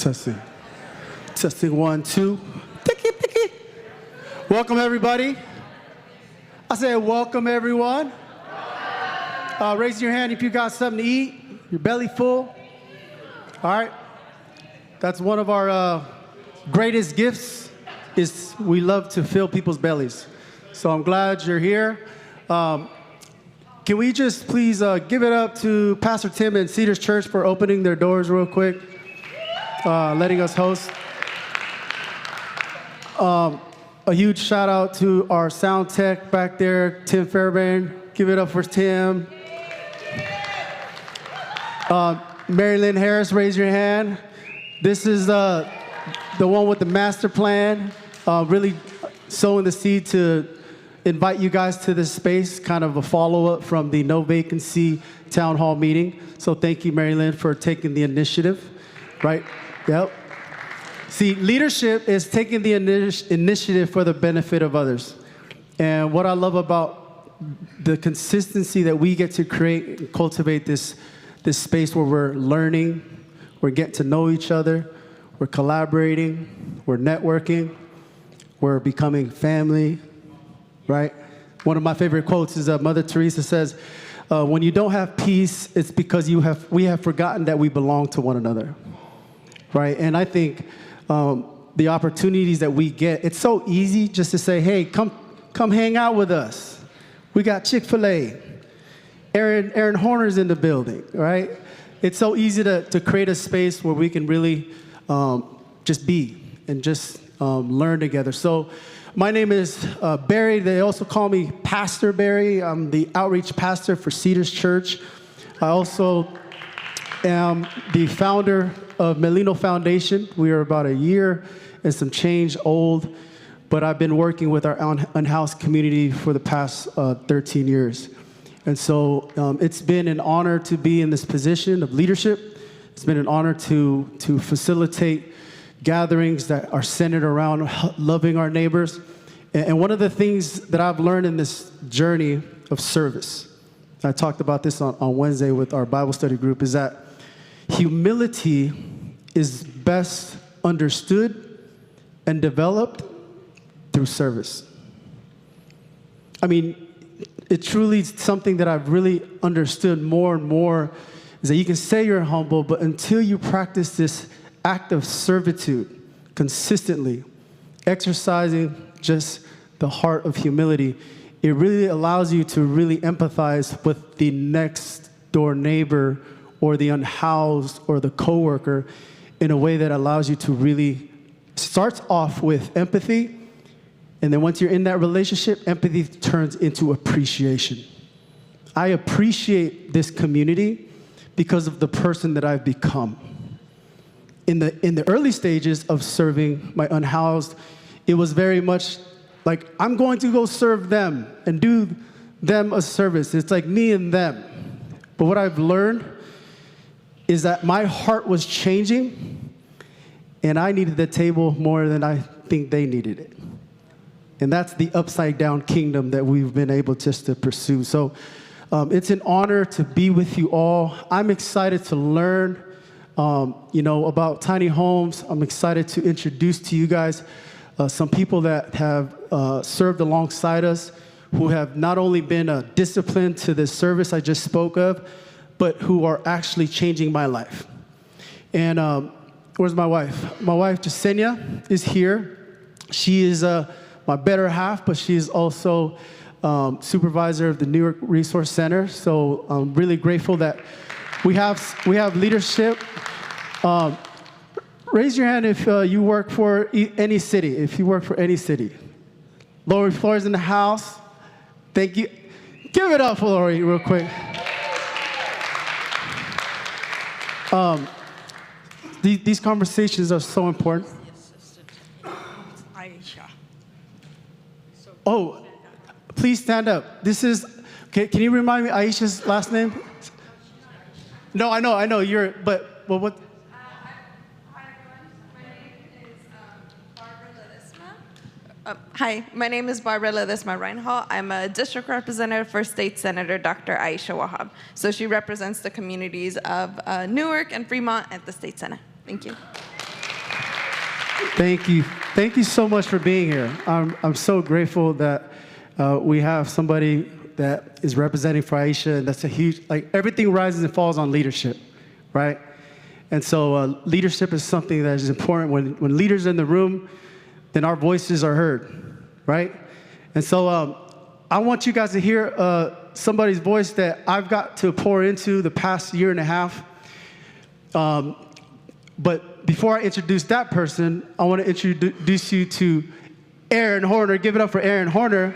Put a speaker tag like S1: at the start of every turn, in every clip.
S1: Testing. Testing 1, 2. Ticky, ticky. Welcome, everybody. I said, welcome, everyone. Raise your hand if you got something to eat. Your belly full. All right. That's one of our greatest gifts is we love to fill people's bellies. So I'm glad you're here. Can we just please give it up to Pastor Tim and Cedars Church for opening their doors real quick, letting us host. A huge shout out to our sound tech back there, Tim Fairbairn. Give it up for Tim. Mary Lynn Harris, raise your hand. This is the one with the master plan, really sowing the seed to invite you guys to this space, kind of a follow-up from the No Vacancy Town Hall meeting. So thank you, Mary Lynn, for taking the initiative, right? Yep. See, leadership is taking the initiative for the benefit of others. And what I love about the consistency that we get to create and cultivate this space where we're learning, we're getting to know each other, we're collaborating, we're networking, we're becoming family, right? One of my favorite quotes is Mother Teresa says, when you don't have peace, it's because we have forgotten that we belong to one another, right? And I think the opportunities that we get, it's so easy just to say, hey, come hang out with us. We got Chick-fil-A. Aaron Horner's in the building, right? It's so easy to create a space where we can really just be and just learn together. So my name is Barry. They also call me Pastor Barry. I'm the outreach pastor for Cedars Church. I also am the founder of Melino Foundation. We are about a year and some change old, but I've been working with our unhoused community for the past 13 years. And so it's been an honor to be in this position of leadership. It's been an honor to facilitate gatherings that are centered around loving our neighbors. And one of the things that I've learned in this journey of service, I talked about this on Wednesday with our Bible study group, is that humility is best understood and developed through service. I mean, it truly is something that I've really understood more and more, is that you can say you're humble, but until you practice this act of servitude consistently, exercising just the heart of humility, it really allows you to really empathize with the next door neighbor or the unhoused or the coworker in a way that allows you to really starts off with empathy. And then once you're in that relationship, empathy turns into appreciation. I appreciate this community because of the person that I've become. In the early stages of serving my unhoused, it was very much like, I'm going to go serve them and do them a service. It's like me and them. But what I've learned is that my heart was changing, and I needed the table more than I think they needed it. And that's the upside-down kingdom that we've been able just to pursue. So it's an honor to be with you all. I'm excited to learn, about tiny homes. I'm excited to introduce to you guys some people that have served alongside us, who have not only been disciplined to this service I just spoke of, but who are actually changing my life. And where's my wife? My wife, Jasenia, is here. She is my better half, but she's also supervisor of the New York Resource Center. So I'm really grateful that we have leadership. Raise your hand if you work for any city, if you work for any city. Lori Flores in the house. Thank you. Give it up for Lori real quick. These conversations are so important. Oh, please stand up. This is, can you remind me Aisha's last name? No, I know, you're, but what?
S2: Hi, everyone. My name is Barbara Ledesma. Hi, my name is Barbara Ledesma Reinhall. I'm a district representative for State Senator Dr. Aisha Wahab. So she represents the communities of Newark and Fremont at the State Senate. Thank you.
S1: Thank you. Thank you so much for being here. I'm so grateful that we have somebody that is representing for Aisha, and that's a huge, like, everything rises and falls on leadership, right? And so leadership is something that is important. When leaders are in the room, then our voices are heard, right? And so I want you guys to hear somebody's voice that I've got to pour into the past year and a half. But before I introduce that person, I want to introduce you to Aaron Horner. Give it up for Aaron Horner.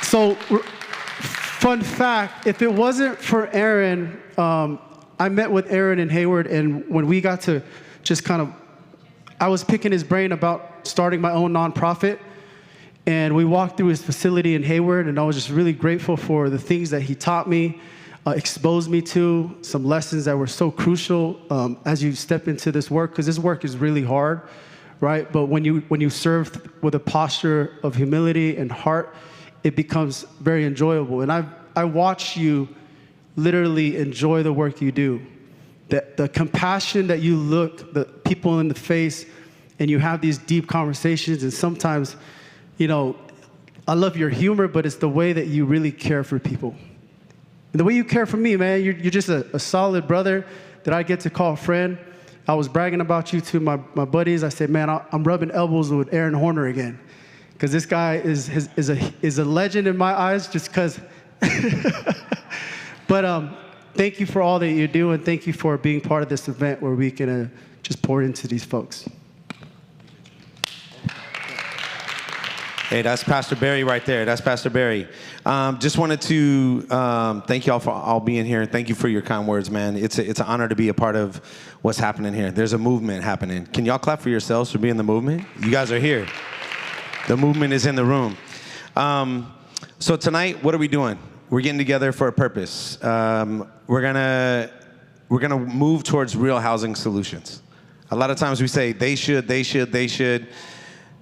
S1: So, fun fact, if it wasn't for Aaron, I met with Aaron in Hayward, and when we got to just kind of, I was picking his brain about starting my own nonprofit, and we walked through his facility in Hayward, and I was just really grateful for the things that he taught me, exposed me to, some lessons that were so crucial as you step into this work, because this work is really hard, right? But when you serve with a posture of humility and heart, it becomes very enjoyable. And I watch you literally enjoy the work you do. The compassion that you look the people in the face, and you have these deep conversations, and sometimes, you know, I love your humor, but it's the way that you really care for people. And the way you care for me, man, you're just a solid brother that I get to call a friend. I was bragging about you to my buddies. I said, man, I'm rubbing elbows with Aaron Horner again, because this guy is a legend in my eyes, just because. But thank you for all that you do, and thank you for being part of this event where we can just pour into these folks.
S3: Hey, that's Pastor Barry right there. That's Pastor Barry. Just wanted to thank you all for all being here. Thank you for your kind words, man. It's an honor to be a part of what's happening here. There's a movement happening. Can y'all clap for yourselves for being the movement? You guys are here. The movement is in the room. So tonight, what are we doing? We're getting together for a purpose. We're gonna move towards real housing solutions. A lot of times we say they should.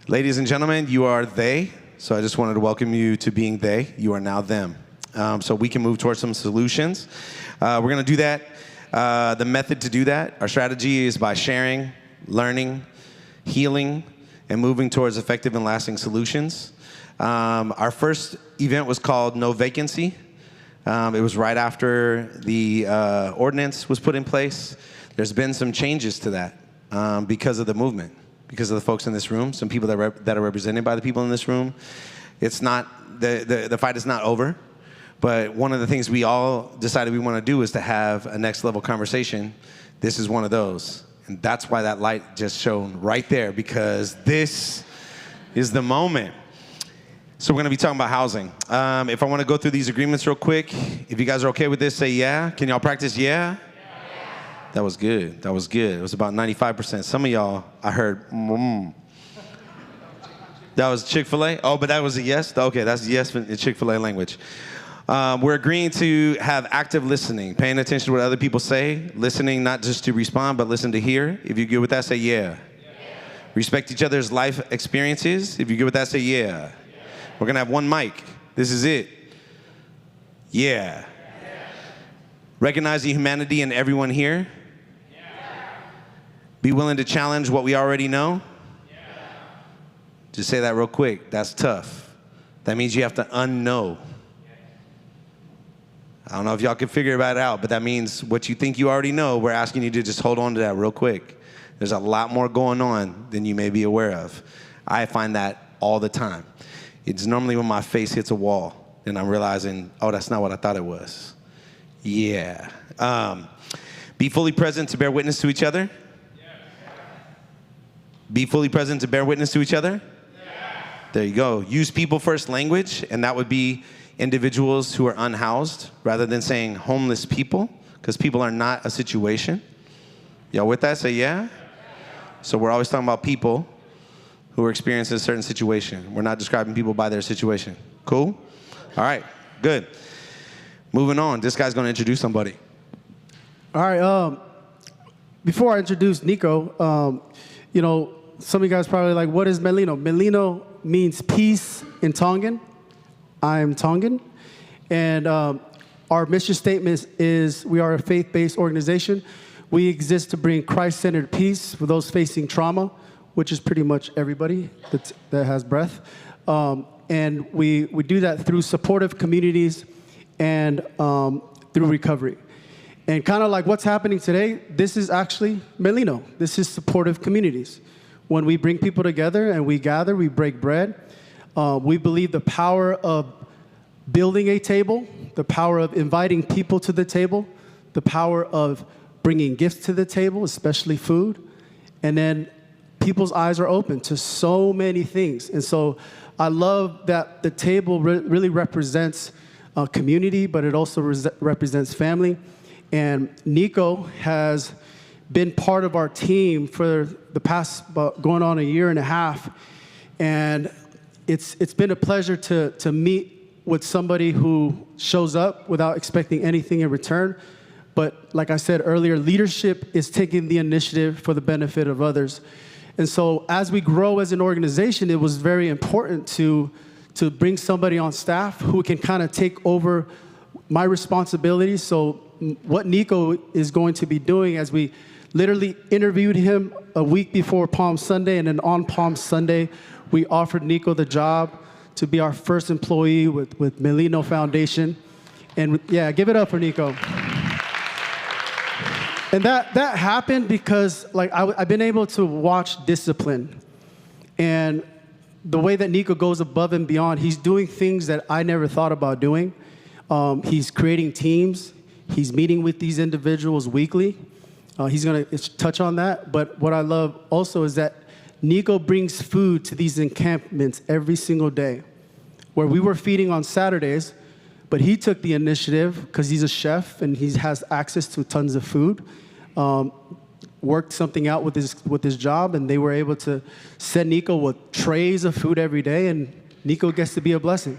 S3: Ladies and gentlemen, you are they. So I just wanted to welcome you to being they. You are now them. So we can move towards some solutions. We're gonna do that. The method to do that, our strategy is by sharing, learning, healing, and moving towards effective and lasting solutions. Our first event was called No Vacancy. It was right after the ordinance was put in place. There's been some changes to that because of the movement, because of the folks in this room, some people that are represented by the people in this room. It's not, the fight is not over, but one of the things we all decided we want to do is to have a next level conversation. This is one of those. And that's why that light just shone right there, because this is the moment. So we're going to be talking about housing. If I want to go through these agreements real quick, if you guys are okay with this, say yeah. Can y'all practice yeah? That was good. That was good. It was about 95%. Some of y'all, I heard, That was Chick-fil-A? Oh, but that was a yes? Okay, that's a yes in Chick-fil-A language. We're agreeing to have active listening, paying attention to what other people say, listening not just to respond, but listen to hear. If you're good with that, say yeah. Respect each other's life experiences. If you're good with that, say yeah. We're going to have one mic. This is it. Yeah. Recognize the humanity in everyone here. Be willing to challenge what we already know. Just say that real quick. That's tough. That means you have to unknow. I don't know if y'all can figure that out, but that means what you think you already know, we're asking you to just hold on to that real quick. There's a lot more going on than you may be aware of. I find that all the time. It's normally when my face hits a wall and I'm realizing, oh, that's not what I thought it was. Yeah. Be fully present to bear witness to each other. Be fully present to bear witness to each other. There you go. Use people first language, and that would be individuals who are unhoused rather than saying homeless people, because people are not a situation. Y'all with that? Say yeah. So we're always talking about people who are experiencing a certain situation. We're not describing people by their situation. Cool? All right, good. Moving on, this guy's gonna introduce somebody.
S1: All right, before I introduce Nico, you know, some of you guys probably like, what is Melino? Melino means peace in Tongan. I'm Tongan. And our mission statement is we are a faith-based organization. We exist to bring Christ-centered peace for those facing trauma, which is pretty much everybody that has breath. And we do that through supportive communities and through recovery. And kind of like what's happening today, this is actually Melino. This is supportive communities. When we bring people together and we gather, we break bread. We believe the power of building a table, the power of inviting people to the table, the power of bringing gifts to the table, especially food. And then people's eyes are open to so many things. And so I love that the table really represents community, but it also represents family. And Nico has been part of our team for the past going on a year and a half. And it's been a pleasure to meet with somebody who shows up without expecting anything in return. But like I said earlier, leadership is taking the initiative for the benefit of others. And so as we grow as an organization, it was very important to bring somebody on staff who can kind of take over my responsibilities. So what Nico is going to be doing, as we literally interviewed him a week before Palm Sunday, and then on Palm Sunday, we offered Nico the job to be our first employee with Melino Foundation. And yeah, give it up for Nico. And that happened because I've been able to watch discipline. And the way that Nico goes above and beyond, he's doing things that I never thought about doing. He's creating teams. He's meeting with these individuals weekly. He's going to touch on that. But what I love also is that Nico brings food to these encampments every single day, where we were feeding on Saturdays, but he took the initiative because he's a chef and he has access to tons of food. Worked something out with his job, and they were able to send Nico with trays of food every day, and Nico gets to be a blessing.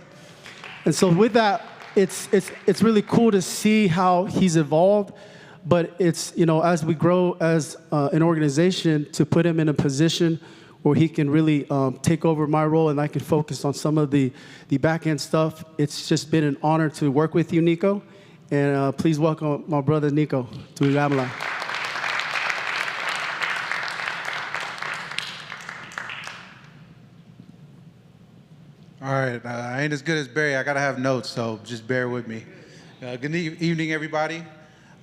S1: And so with that, it's really cool to see how he's evolved, but it's, as we grow as an organization, to put him in a position where he can really take over my role and I can focus on some of the back end stuff. It's just been an honor to work with you, Nico, and please welcome my brother Nico to Gamla.
S4: All right, I ain't as good as Barry. I gotta have notes, so just bear with me. Good evening, everybody.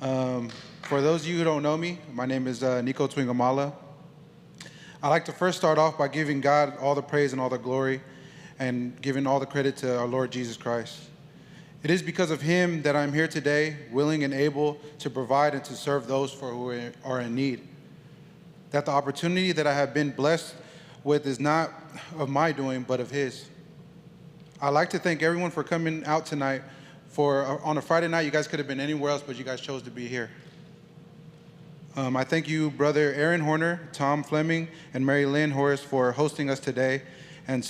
S4: For those of you who don't know me, my name is Nico Twingamala. I'd like to first start off by giving God all the praise and all the glory and giving all the credit to our Lord Jesus Christ. It is because of him that I'm here today, willing and able to provide and to serve those who are in need. That the opportunity that I have been blessed with is not of my doing, but of his. I'd like to thank everyone for coming out tonight. On a Friday night, you guys could have been anywhere else, but you guys chose to be here. I thank you, Brother Aaron Horner, Tom Fleming, and Mary Lynn Horace for hosting us today and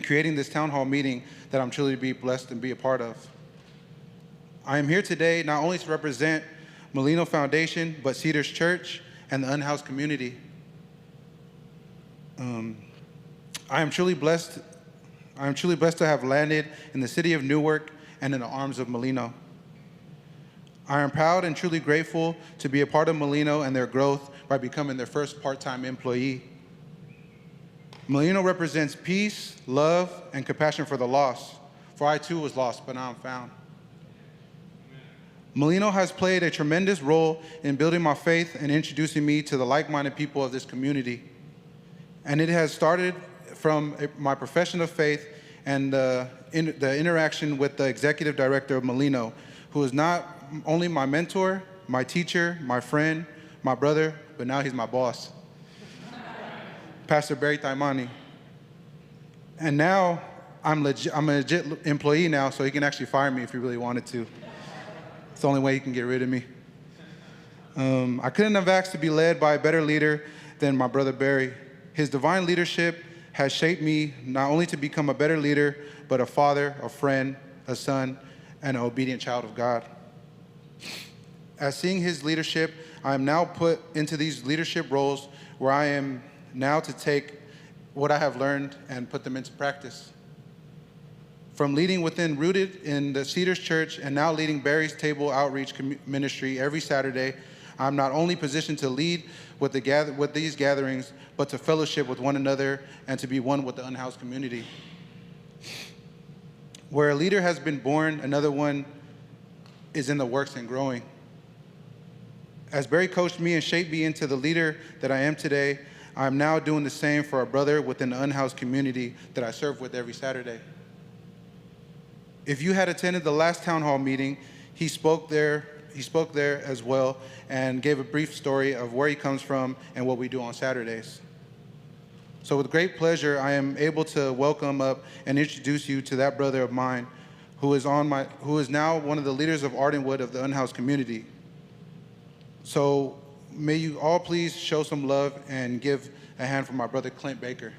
S4: creating this town hall meeting that I'm truly be blessed and be a part of. I am here today not only to represent Melino Foundation, but Cedars Church and the unhoused community. I am truly blessed to have landed in the city of Newark and in the arms of Melino. I am proud and truly grateful to be a part of Melino and their growth by becoming their first part-time employee. Melino represents peace, love, and compassion for the lost. For I too was lost, but now I'm found. Melino has played a tremendous role in building my faith and introducing me to the like-minded people of this community. And it has started from my profession of faith and the interaction with the executive director of Melino, who is not only my mentor, my teacher, my friend, my brother, but now he's my boss, Pastor Barry Taimani. And now I'm a legit employee now, so he can actually fire me if he really wanted to. It's the only way he can get rid of me. I couldn't have asked to be led by a better leader than my brother Barry. His divine leadership has shaped me not only to become a better leader, but a father, a friend, a son, and an obedient child of God. As seeing his leadership, I am now put into these leadership roles where I am now to take what I have learned and put them into practice. From leading within Rooted in the Cedars Church and now leading Barry's Table Outreach Ministry every Saturday, I'm not only positioned to lead with these gatherings, but to fellowship with one another and to be one with the unhoused community. Where a leader has been born, another one is in the works and growing. As Barry coached me and shaped me into the leader that I am today, I'm now doing the same for a brother within the unhoused community that I serve with every Saturday. If you had attended the last town hall meeting, he spoke there as well and gave a brief story of where he comes from and what we do on Saturdays. So with great pleasure, I am able to welcome up and introduce you to that brother of mine who is now one of the leaders of Ardenwood of the unhoused community. So may you all please show some love and give a hand for my brother Clint Baker.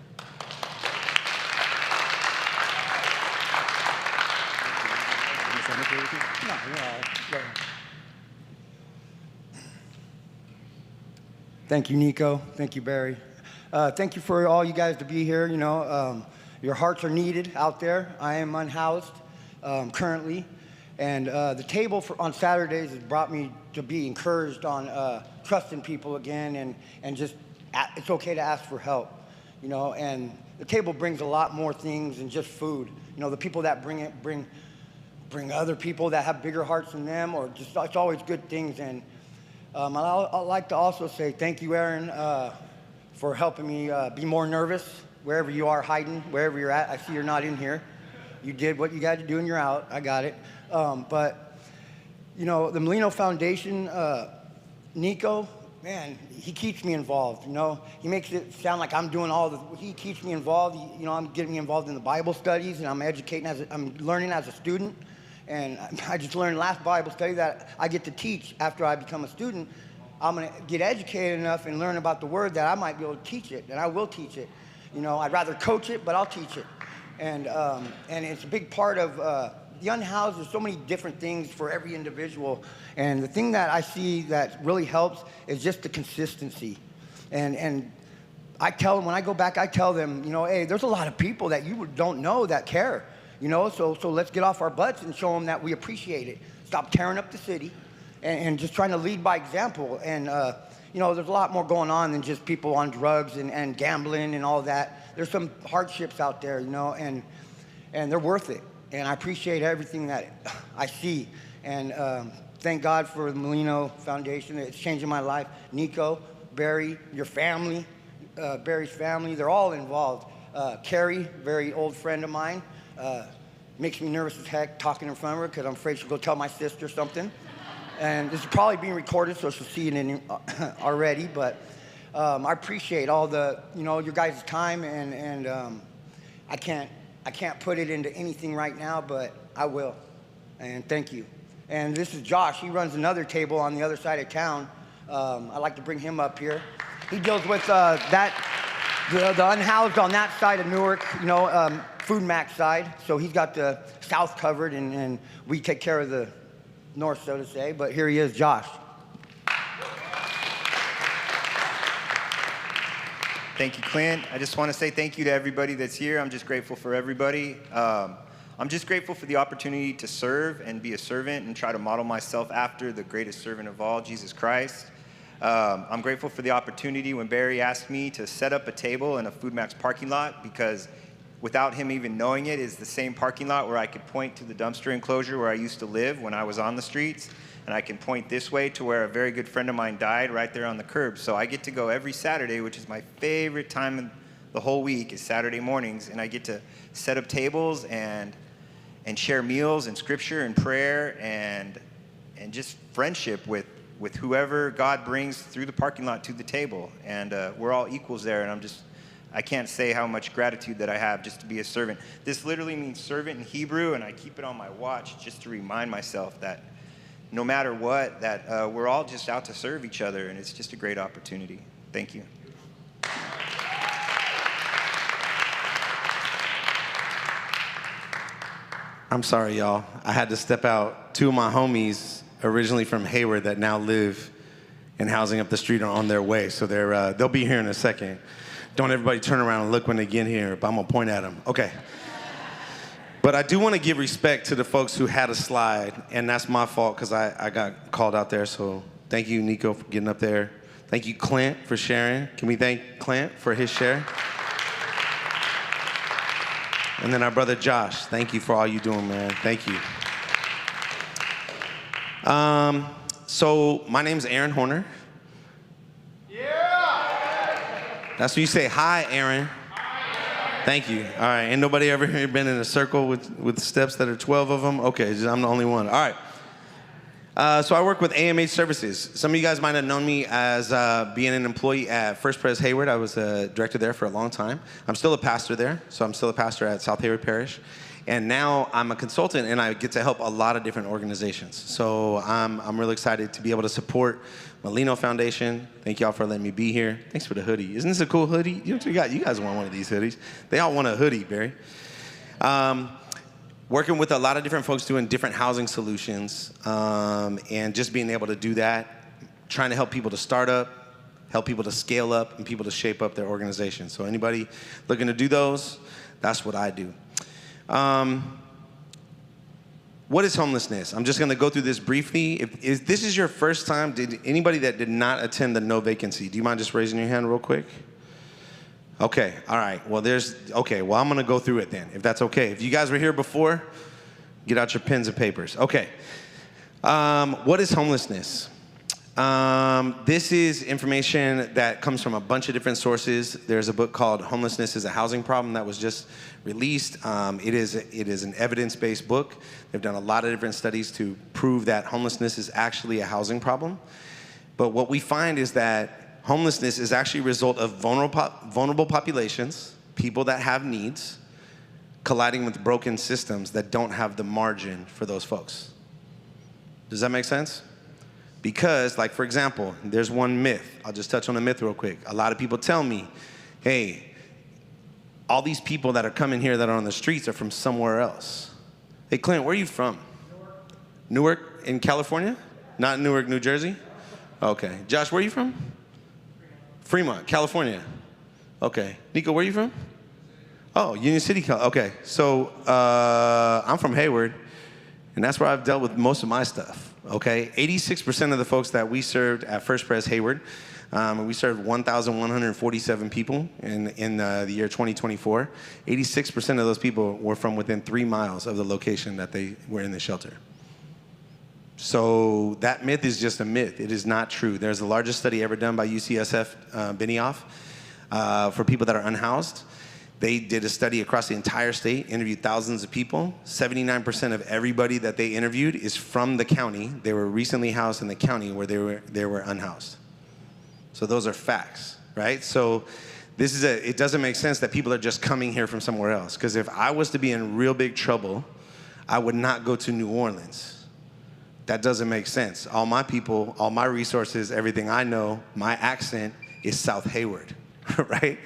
S5: Thank you, Nico. Thank you, Barry. Thank you for all you guys to be here. You know, your hearts are needed out there. I am unhoused currently, and the table on Saturdays has brought me to be encouraged on trusting people again, and just it's okay to ask for help. You know, and the table brings a lot more things than just food. You know, the people that bring other people that have bigger hearts than them, or just it's always good things. And I'd like to also say thank you, Aaron, for helping me be more nervous wherever you are hiding, wherever you're at. I see you're not in here. You did what you got to do and you're out. I got it. But, you know, the Melino Foundation, Nico, man, he keeps me involved, you know. He makes it sound like I'm doing he keeps me involved. You know, I'm getting me involved in the Bible studies, and I'm learning as a student. And I just learned last Bible study that I get to teach after I become a student. I'm going to get educated enough and learn about the Word that I might be able to teach it, and I will teach it. You know, I'd rather coach it, but I'll teach it. And it's a big part of the unhoused. There's so many different things for every individual. And the thing that I see that really helps is just the consistency. And I tell them, when I go back, I tell them, you know, hey, there's a lot of people that you don't know that care. You know, so let's get off our butts and show them that we appreciate it. Stop tearing up the city and just trying to lead by example. And, you know, there's a lot more going on than just people on drugs and gambling and all that. There's some hardships out there, you know, and they're worth it. And I appreciate everything that I see. And thank God for the Melino Foundation. It's changing my life. Nico, Barry, your family, Barry's family, they're all involved. Carrie, very old friend of mine. Makes me nervous as heck talking in front of her because I'm afraid she'll go tell my sister something. And this is probably being recorded, so she'll see it already. But I appreciate all your guys' time, and I can't put it into anything right now, but I will. And thank you. And this is Josh. He runs another table on the other side of town. I'd like to bring him up here. He deals with the unhoused on that side of Newark, you know, Food Max side. So he's got the south covered, and we take care of the north, so to say. But here he is, Josh.
S6: Thank you, Clint. I just want to say thank you to everybody that's here. I'm just grateful for everybody. I'm just grateful for the opportunity to serve and be a servant and try to model myself after the greatest servant of all, Jesus Christ. I'm grateful for the opportunity when Barry asked me to set up a table in a Food Max parking lot, because without him even knowing it, is the same parking lot where I could point to the dumpster enclosure where I used to live when I was on the streets. And I can point this way to where a very good friend of mine died, right there on the curb. So I get to go every Saturday, which is my favorite time of the whole week, is Saturday mornings. And I get to set up tables and share meals and scripture and prayer and just friendship with whoever God brings through the parking lot to the table. And we're all equals there. And I can't say how much gratitude that I have just to be a servant. This literally means servant in Hebrew, and I keep it on my watch just to remind myself that no matter what, that we're all just out to serve each other, and it's just a great opportunity. Thank you.
S3: I'm sorry, y'all. I had to step out. Two of my homies, originally from Hayward, that now live in housing up the street, are on their way. So they'll be here in a second. Don't everybody turn around and look when they get here, but I'm going to point at them. Okay. But I do want to give respect to the folks who had a slide, and that's my fault because I got called out there, so Thank you, Nico, for getting up there. Thank you, Clint, for sharing. Can we thank Clint for his share? And then our brother Josh, thank you for all you're doing, man. Thank you. So my name's Aaron Horner. Yeah! That's when you say, hi, Aaron. Thank you. All right, ain't nobody ever here been in a circle with steps that are 12 of them? Okay, I'm the only one. All right. So I work with AMH Services. Some of you guys might have known me as being an employee at First Pres Hayward. I was a director there for a long time. I'm still a pastor there, so I'm still a pastor at South Hayward Parish. And now I'm a consultant, and I get to help a lot of different organizations. So I'm really excited to be able to support Melino Foundation. Thank y'all for letting me be here. Thanks for the hoodie. Isn't this a cool hoodie? You guys want one of these hoodies. They all want a hoodie, Barry. Working with a lot of different folks doing different housing solutions, and just being able to do that, trying to help people to start up, help people to scale up, and people to shape up their organization. So anybody looking to do those, that's what I do. What is homelessness? I'm just going to go through this briefly. If this is your first time, did anybody that did not attend the No Vacancy, do you mind just raising your hand real quick? Okay, all right. Well, I'm going to go through it then, if that's okay. If you guys were here before, get out your pens and papers. Okay. What is homelessness? This is information that comes from a bunch of different sources. There's a book called Homelessness is a Housing Problem that was just released. It is an evidence-based book. They've done a lot of different studies to prove that homelessness is actually a housing problem. But what we find is that homelessness is actually a result of vulnerable populations, people that have needs, colliding with broken systems that don't have the margin for those folks. Does that make sense? Because, like, for example, there's one myth. I'll just touch on the myth real quick. A lot of people tell me, hey, all these people that are coming here that are on the streets are from somewhere else. Hey, Clint, where are you from? Newark in California? Not Newark, New Jersey? Okay. Josh, where are you from? Fremont, California. Okay. Nico, where are you from? Oh, Union City, okay. So I'm from Hayward, and that's where I've dealt with most of my stuff, okay? 86% of the folks that we served at First Pres Hayward, we served 1,147 people in the year 2024. 86% of those people were from within 3 miles of the location that they were in the shelter. So that myth is just a myth. It is not true. There's the largest study ever done by UCSF Benioff for people that are unhoused. They did a study across the entire state, interviewed thousands of people. 79% of everybody that they interviewed is from the county. They were recently housed in the county where they were unhoused. So those are facts, right? So it doesn't make sense that people are just coming here from somewhere else. Because if I was to be in real big trouble, I would not go to New Orleans. That doesn't make sense. All my people, all my resources, everything I know, my accent is South Hayward, right?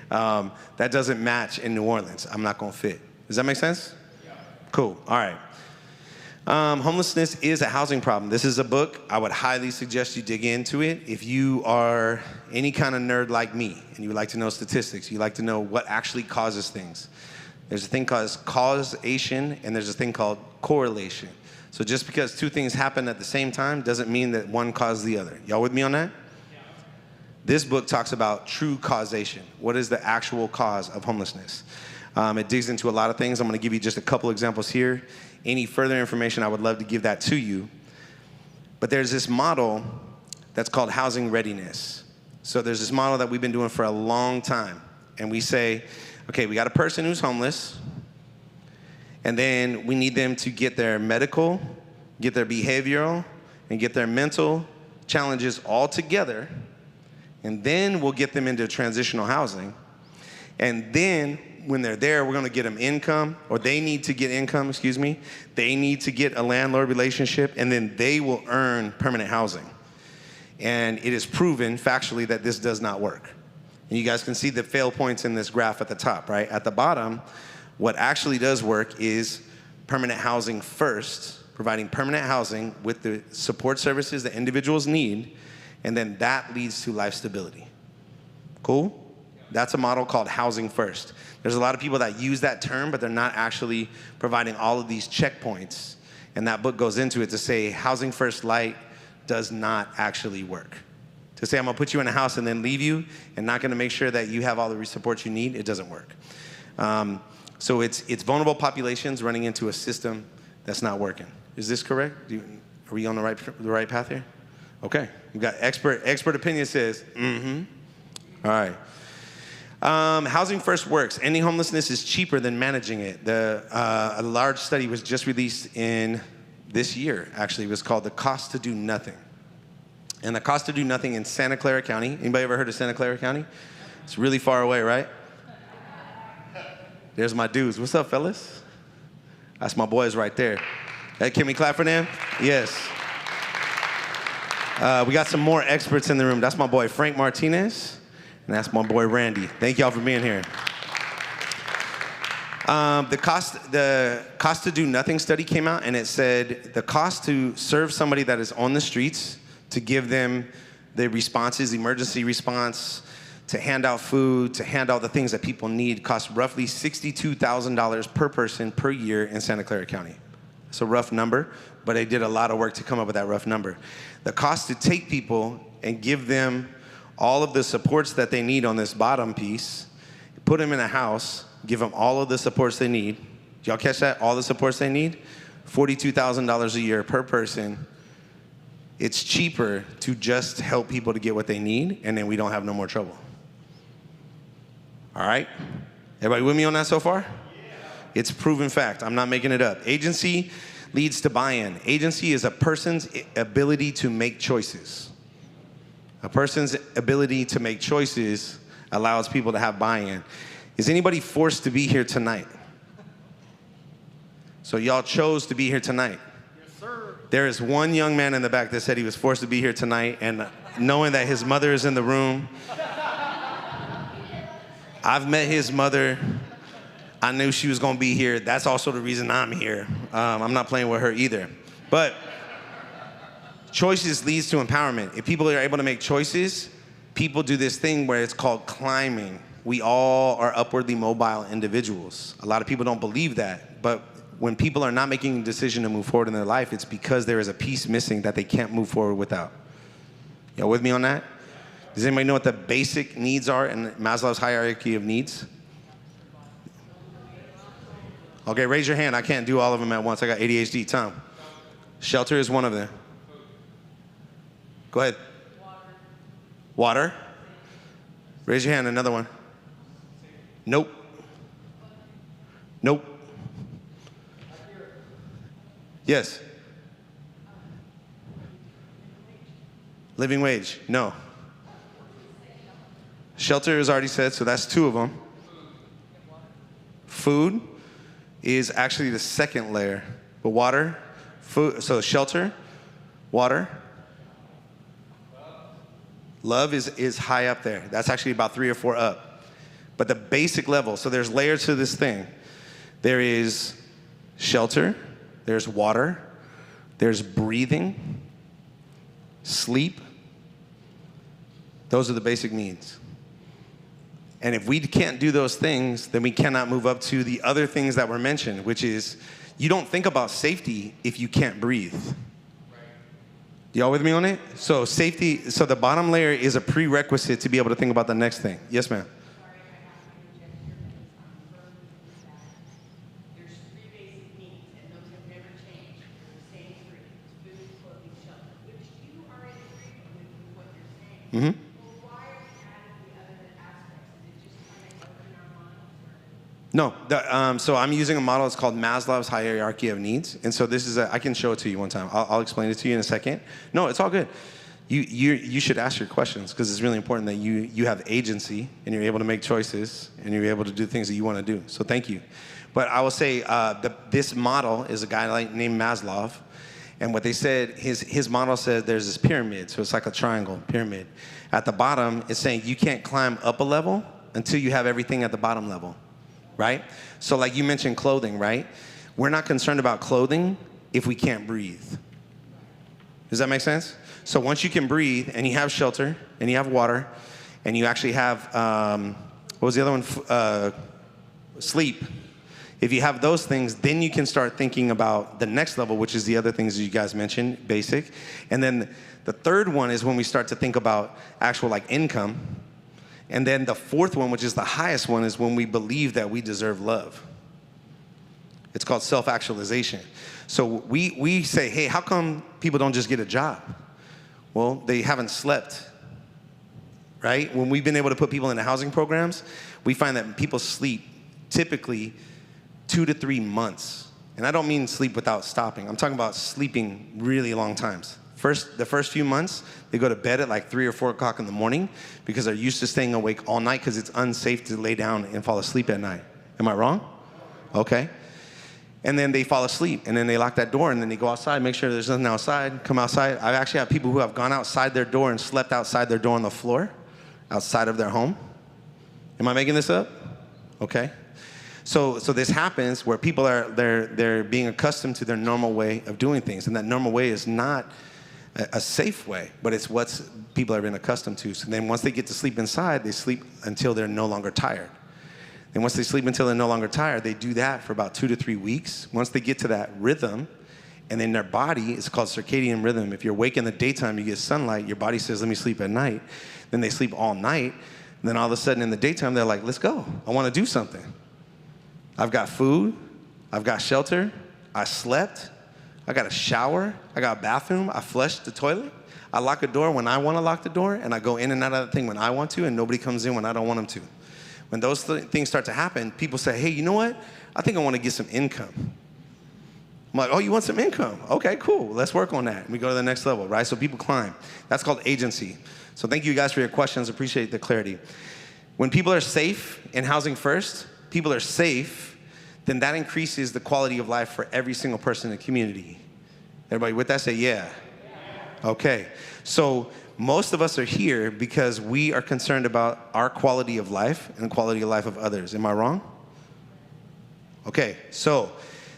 S3: That doesn't match in New Orleans. I'm not going to fit. Does that make sense? Yeah. Cool. All right. Homelessness is a housing problem. This is a book. I would highly suggest you dig into it. If you are any kind of nerd like me and you would like to know statistics, you like to know what actually causes things. There's a thing called causation, and there's a thing called correlation. So just because two things happen at the same time doesn't mean that one caused the other. Y'all with me on that? Yeah. This book talks about true causation. What is the actual cause of homelessness? It digs into a lot of things. I'm going to give you just a couple examples here. Any further information, I would love to give that to you. But there's this model that's called housing readiness. So there's this model that we've been doing for a long time. And we say, okay, we got a person who's homeless. And then we need them to get their medical, get their behavioral, and get their mental challenges all together. And then we'll get them into transitional housing. And then when they're there, we're going to get them income, or they need to get income, excuse me. They need to get a landlord relationship, and then they will earn permanent housing. And it is proven factually that this does not work. And you guys can see the fail points in this graph at the top, right? At the bottom, what actually does work is permanent housing first, providing permanent housing with the support services that individuals need, and then that leads to life stability. Cool? That's a model called housing first. There's a lot of people that use that term, but they're not actually providing all of these checkpoints. And that book goes into it to say housing first light, does not actually work. To say I'm gonna put you in a house and then leave you and not gonna make sure that you have all the support you need, it doesn't work. So it's vulnerable populations running into a system that's not working. Is this correct? Are we on the right path here? Okay, we got expert opinion says, All right. Housing first works. Ending homelessness is cheaper than managing it. A large study was just released in this year, actually. It was called The Cost to Do Nothing. And the cost to do nothing in Santa Clara County. Anybody ever heard of Santa Clara County? It's really far away, right? There's my dudes. What's up, fellas? That's my boys right there. Hey, can we clap for them? Yes. We got some more experts in the room. That's my boy Frank Martinez, and that's my boy Randy. Thank y'all for being here. The cost to do nothing study came out, and it said the cost to serve somebody that is on the streets, to give them the responses, emergency response, to hand out food, to hand out the things that people need, costs roughly $62,000 per person per year in Santa Clara County. It's a rough number, but they did a lot of work to come up with that rough number. The cost to take people and give them all of the supports that they need on this bottom piece, put them in a house, give them all of the supports they need. Did y'all catch that? All the supports they need? $42,000 a year per person. It's cheaper to just help people to get what they need, and then we don't have no more trouble. All right? Everybody with me on that so far? Yeah. It's proven fact. I'm not making it up. Agency leads to buy-in. Agency is a person's ability to make choices. A person's ability to make choices allows people to have buy-in. Is anybody forced to be here tonight? So y'all chose to be here tonight.
S1: Yes, sir.
S3: There is one young man in the back that said he was forced to be here tonight, and knowing that his mother is in the room, I've met his mother. I knew she was gonna be here. That's also the reason I'm here. I'm not playing with her either. But choices leads to empowerment. If people are able to make choices, people do this thing where it's called climbing. We all are upwardly mobile individuals. A lot of people don't believe that, but when people are not making a decision to move forward in their life, it's because there is a piece missing that they can't move forward without. Y'all with me on that? Does anybody know what the basic needs are in Maslow's hierarchy of needs? Okay, raise your hand. I can't do all of them at once. I got ADHD. Tom. Shelter is one of them. Go ahead. Water. Raise your hand. Another one. Nope. Nope. Yes. Living wage. No. Shelter is already said, so that's two of them. Food is actually the second layer. But water, food, so shelter, water. Love is high up there. That's actually about 3 or 4 up. But the basic level, so there's layers to this thing. There is shelter, there's water, there's breathing, sleep. Those are the basic needs. And if we can't do those things, then we cannot move up to the other things that were mentioned, which is you don't think about safety if you can't breathe. Y'all with me on it? So safety, so the bottom layer is a prerequisite to be able to think about the next thing. Yes, ma'am.
S7: There's 3 basic needs, and those have never changed. They're the same 3. Food, clothing, shelter, which you are in agreement with what you're saying.
S3: Mm-hmm. No, so I'm using a model. It's called Maslow's hierarchy of needs, and so this is I can show it to you one time. I'll explain it to you in a second. No, it's all good. You should ask your questions because it's really important that you have agency and you're able to make choices and you're able to do things that you want to do. So thank you. But I will say this model is a guy named Maslow, and what they said his model said there's this pyramid, so it's like a triangle pyramid. At the bottom, it's saying you can't climb up a level until you have everything at the bottom level. Right? So like you mentioned clothing, right? We're not concerned about clothing if we can't breathe. Does that make sense? So once you can breathe and you have shelter and you have water and you actually have, what was the other one? Sleep. If you have those things, then you can start thinking about the next level, which is the other things that you guys mentioned, basic. And then the third one is when we start to think about actual like income. And then the fourth one, which is the highest one, is when we believe that we deserve love. It's called self-actualization. So we say, hey, how come people don't just get a job? Well, they haven't slept, right? When we've been able to put people into housing programs, we find that people sleep typically 2 to 3 months. And I don't mean sleep without stopping. I'm talking about sleeping really long times. The first few months, they go to bed at like 3 or 4 o'clock in the morning because they're used to staying awake all night because it's unsafe to lay down and fall asleep at night. Am I wrong? Okay. And then they fall asleep, and then they lock that door, and then they go outside, make sure there's nothing outside, come outside. I actually have people who have gone outside their door and slept outside their door on the floor, outside of their home. Am I making this up? Okay. So this happens where people they're being accustomed to their normal way of doing things, and that normal way is not a safe way, but it's what people have been accustomed to. So then once they get to sleep inside, they sleep until they're no longer tired. And once they sleep until they're no longer tired, they do that for about 2 to 3 weeks. Once they get to that rhythm, and then their body, it's called circadian rhythm. If you're awake in the daytime, you get sunlight, your body says, let me sleep at night. Then they sleep all night. And then all of a sudden in the daytime, they're like, let's go. I want to do something. I've got food. I've got shelter. I slept. I got a shower. I got a bathroom. I flushed the toilet. I lock a door when I want to lock the door, and I go in and out of the thing when I want to, and nobody comes in when I don't want them to. When those things start to happen, people say, hey, you know what? I think I want to get some income. I'm like, oh, you want some income? Okay, cool. Let's work on that. And we go to the next level, right? So people climb. That's called agency. So thank you guys for your questions. Appreciate the clarity. When people are safe in housing first, people are safe, then that increases the quality of life for every single person in the community. Everybody with that, say yeah. Okay. So most of us are here because we are concerned about our quality of life and the quality of life of others. Am I wrong? Okay, so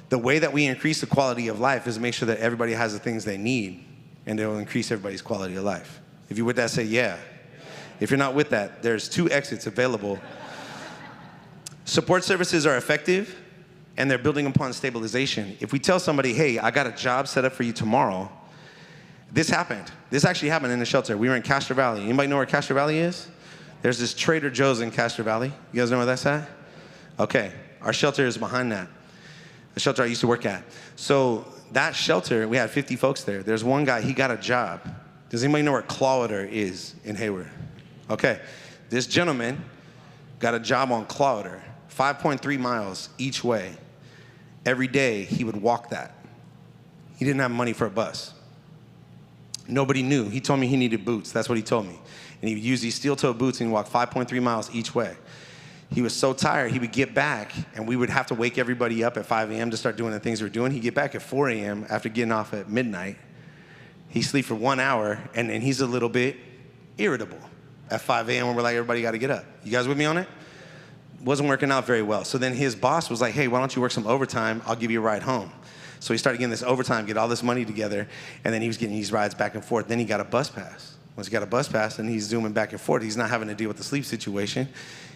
S3: the way that we increase the quality of life is make sure that everybody has the things they need, and it will increase everybody's quality of life. If you're with that, say yeah. If you're not with that, there's 2 exits available. Support services are effective, and they're building upon stabilization. If we tell somebody, hey, I got a job set up for you tomorrow, this happened. This actually happened in the shelter. We were in Castro Valley. Anybody know where Castro Valley is? There's this Trader Joe's in Castro Valley. You guys know where that's at? Okay. Our shelter is behind that. The shelter I used to work at. So that shelter, we had 50 folks there. There's one guy, he got a job. Does anybody know where Clowder is in Hayward? Okay. This gentleman got a job on Clowder, 5.3 miles each way. Every day, he would walk that. He didn't have money for a bus. Nobody knew. He told me he needed boots. That's what he told me. And he would use these steel-toe boots and walk 5.3 miles each way. He was so tired, he would get back, and we would have to wake everybody up at 5 a.m. to start doing the things we were doing. He'd get back at 4 a.m. after getting off at midnight. He'd sleep for 1 hour, and then he's a little bit irritable at 5 a.m. when we're like, everybody got to get up. You guys with me on it? Wasn't working out very well. So then his boss was like, hey, why don't you work some overtime? I'll give you a ride home. So he started getting this overtime, get all this money together, and then he was getting these rides back and forth. Then he got a bus pass. Once he got a bus pass, and he's zooming back and forth. He's not having to deal with the sleep situation.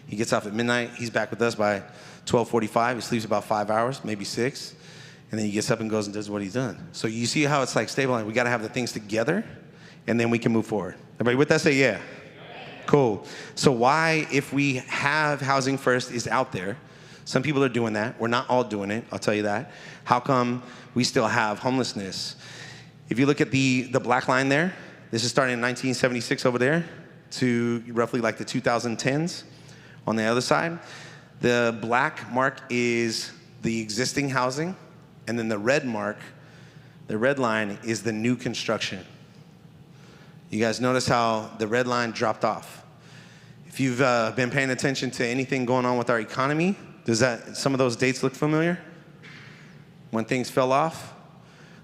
S3: He gets off at midnight. He's back with us by 12:45. He sleeps about 5 hours, maybe 6. And then he gets up and goes and does what he's done. So you see how it's like stabilizing. We got to have the things together, and then we can move forward. Everybody with that, say yeah. Cool. So why, if we have housing first is out there, some people are doing that. We're not all doing it, I'll tell you that. How come we still have homelessness? If you look at the black line there, this is starting in 1976 over there to roughly like the 2010s. On the other side, the black mark is the existing housing, and then the red mark, the red line is the new construction. You guys notice how the red line dropped off. If you've been paying attention to anything going on with our economy, does some of those dates look familiar? When things fell off?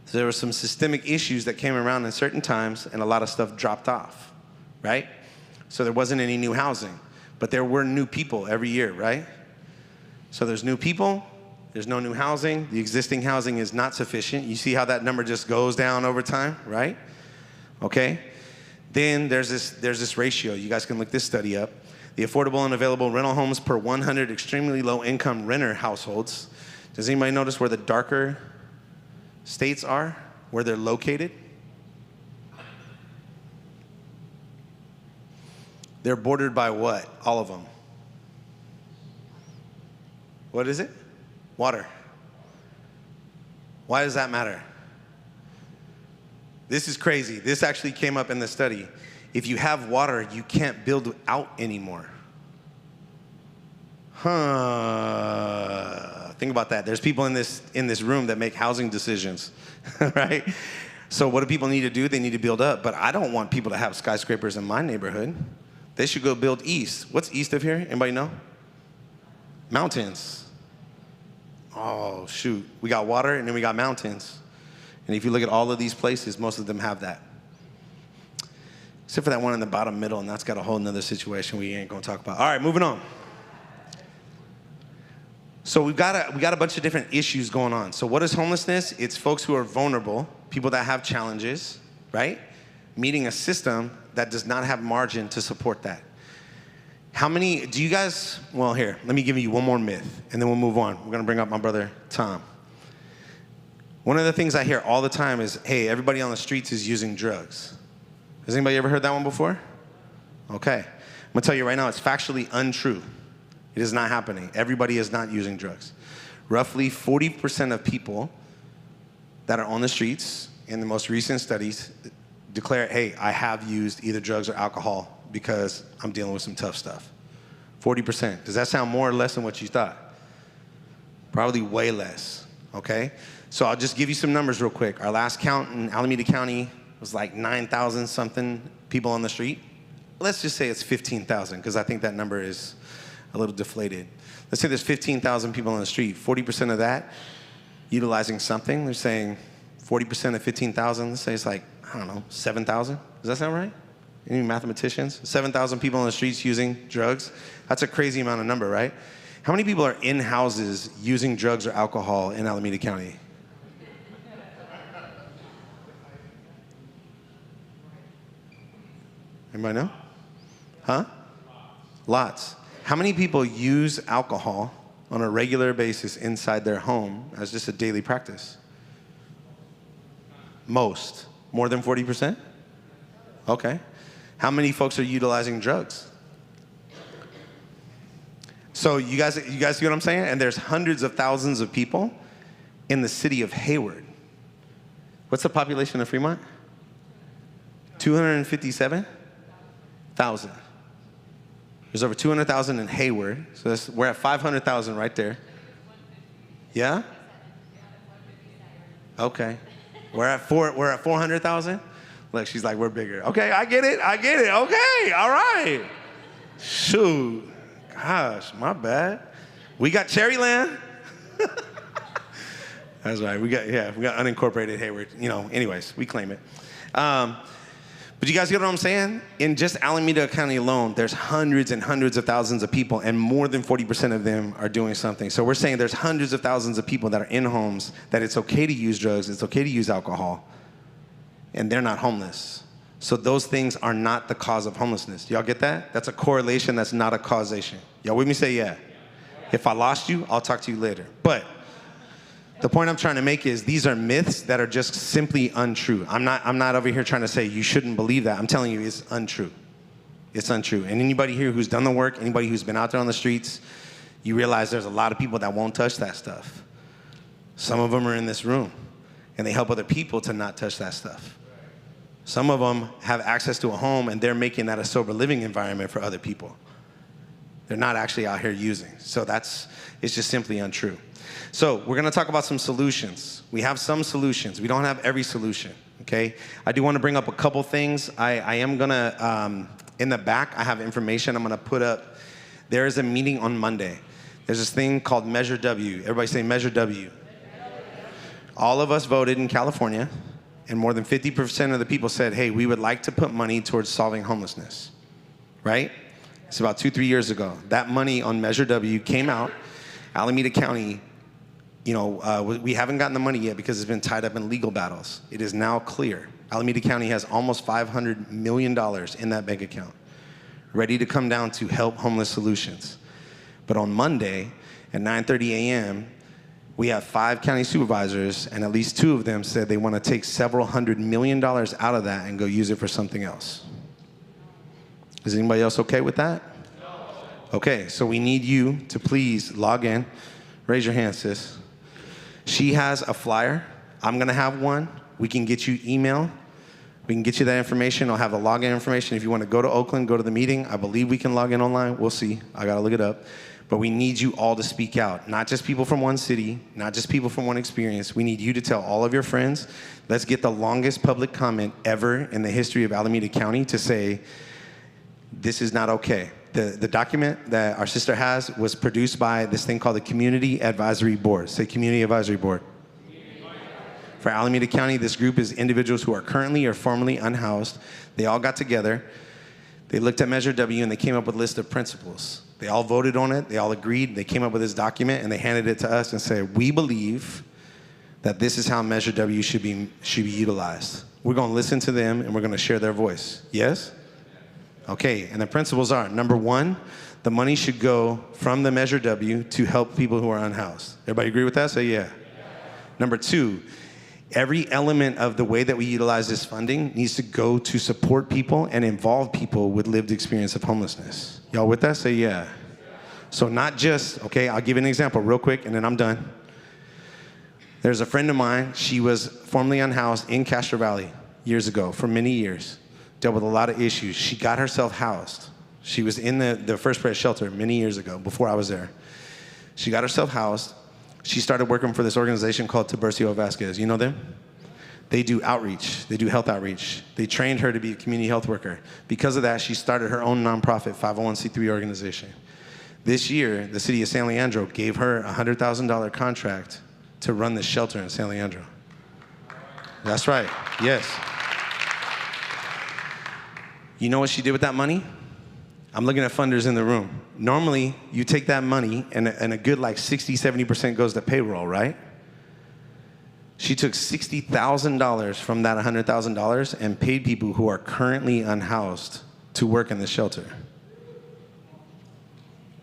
S3: So there were some systemic issues that came around in certain times, and a lot of stuff dropped off, right? So there wasn't any new housing, but there were new people every year, right? So there's new people, there's no new housing, the existing housing is not sufficient. You see how that number just goes down over time, right? Okay? Then there's this ratio. You guys can look this study up. The affordable and available rental homes per 100 extremely low income renter households. Does anybody notice where the darker states are, where they're located? They're bordered by what? All of them. What is it? Water. Why does that matter? This is crazy. This actually came up in the study. If you have water, you can't build out anymore. Think about that. There's people in this room that make housing decisions, right? So what do people need to do? They need to build up. But I don't want people to have skyscrapers in my neighborhood. They should go build east. What's east of here? Anybody know? Mountains. Oh, shoot. We got water and then we got mountains. And if you look at all of these places, most of them have that. Except for that one in the bottom middle, and that's got a whole nother situation we ain't gonna talk about. All right, moving on. So we've got a bunch of different issues going on. So what is homelessness? It's folks who are vulnerable, people that have challenges, right? Meeting a system that does not have margin to support that. How many, do you guys, well here, let me give you one more myth, and then we'll move on. We're gonna bring up my brother, Tom. One of the things I hear all the time is, hey, everybody on the streets is using drugs. Has anybody ever heard that one before? Okay. I'm gonna tell you right now, it's factually untrue. It is not happening. Everybody is not using drugs. Roughly 40% of people that are on the streets in the most recent studies declare, hey, I have used either drugs or alcohol because I'm dealing with some tough stuff. 40%. Does that sound more or less than what you thought? Probably way less, okay? So I'll just give you some numbers real quick. Our last count in Alameda County was like 9,000 something people on the street. Let's just say it's 15,000 because I think that number is a little deflated. Let's say there's 15,000 people on the street. 40% of that utilizing something. They're saying 40% of 15,000, let's say it's like, I don't know, 7,000. Does that sound right? Any mathematicians? 7,000 people on the streets using drugs. That's a crazy amount of number, right? How many people are in houses using drugs or alcohol in Alameda County? Anybody know? Huh? Lots. How many people use alcohol on a regular basis inside their home as just a daily practice? Most. More than 40%? Okay. How many folks are utilizing drugs? So you guys see what I'm saying? And there's hundreds of thousands of people in the city of Hayward. What's the population of Fremont? 257,000. There's over 200,000 in Hayward, so we're at 500,000 right there. Yeah? Okay. We're at 400,000? Look, she's like, we're bigger. Okay, I get it. Okay, all right. Shoot. Gosh, my bad. We got Cherryland. That's right. We got unincorporated Hayward. Anyways, we claim it. But you guys get what I'm saying? In just Alameda County alone, there's hundreds and hundreds of thousands of people, and more than 40% of them are doing something. So we're saying there's hundreds of thousands of people that are in homes that it's okay to use drugs, it's okay to use alcohol, and they're not homeless. So those things are not the cause of homelessness. Y'all get that? That's a correlation, that's not a causation. Y'all with me? Say yeah. If I lost you, I'll talk to you later. But the point I'm trying to make is these are myths that are just simply untrue. I'm not over here trying to say you shouldn't believe that. I'm telling you it's untrue. It's untrue. And anybody here who's done the work, anybody who's been out there on the streets, you realize there's a lot of people that won't touch that stuff. Some of them are in this room, and they help other people to not touch that stuff. Some of them have access to a home, and they're making that a sober living environment for other people. They're not actually out here using. So it's just simply untrue. So we're going to talk about some solutions. We have some solutions. We don't have every solution, okay? I do want to bring up a couple things. I am going to, in the back, I have information I'm going to put up. There is a meeting on Monday. There's this thing called Measure W. Everybody say Measure W. All of us voted in California, and more than 50% of the people said, hey, we would like to put money towards solving homelessness, right? It's about 2-3 years ago. That money on Measure W came out. Alameda County, we haven't gotten the money yet because it's been tied up in legal battles. It is now clear. Alameda County has almost $500 million in that bank account, ready to come down to help homeless solutions. But on Monday at 9:30 a.m., We have 5 county supervisors, and at least 2 of them said they want to take several $100 million out of that and go use it for something else. Is anybody else okay with that? No. Okay, so we need you to please log in. Raise your hand, sis. She has a flyer. I'm going to have one. We can get you email. We can get you that information. I'll have the login information. If you want to go to Oakland, go to the meeting. I believe we can log in online. We'll see. I got to look it up. But we need you all to speak out. Not just people from one city, not just people from one experience. We need you to tell all of your friends. Let's get the longest public comment ever in the history of Alameda County to say, this is not okay. The document that our sister has was produced by this thing called the Community Advisory Board. Say Community Advisory Board. For Alameda County, this group is individuals who are currently or formerly unhoused. They all got together. They looked at Measure W and they came up with a list of principles. They all voted on it. They all agreed. They came up with this document and they handed it to us and said, we believe that this is how Measure W should be utilized. We're going to listen to them and we're going to share their voice. Yes? Okay, and the principles are, number 1, the money should go from the Measure W to help people who are unhoused. Everybody agree with that? Say yeah. Number 2, every element of the way that we utilize this funding needs to go to support people and involve people with lived experience of homelessness. Y'all with that? Say yeah. So not just, okay, I'll give you an example real quick and then I'm done. There's a friend of mine, she was formerly unhoused in Castro Valley years ago, for many years, dealt with a lot of issues. She got herself housed. She was in the First Press shelter many years ago, before I was there. She got herself housed. She started working for this organization called Tiburcio Vasquez. You know them? They do outreach. They do health outreach. They trained her to be a community health worker. Because of that, she started her own nonprofit 501c3 organization. This year, the city of San Leandro gave her a $100,000 contract to run this shelter in San Leandro. That's right, yes. You know what she did with that money? I'm looking at funders in the room. Normally, you take that money and a good like 60, 70% goes to payroll, right? She took $60,000 from that $100,000 and paid people who are currently unhoused to work in the shelter.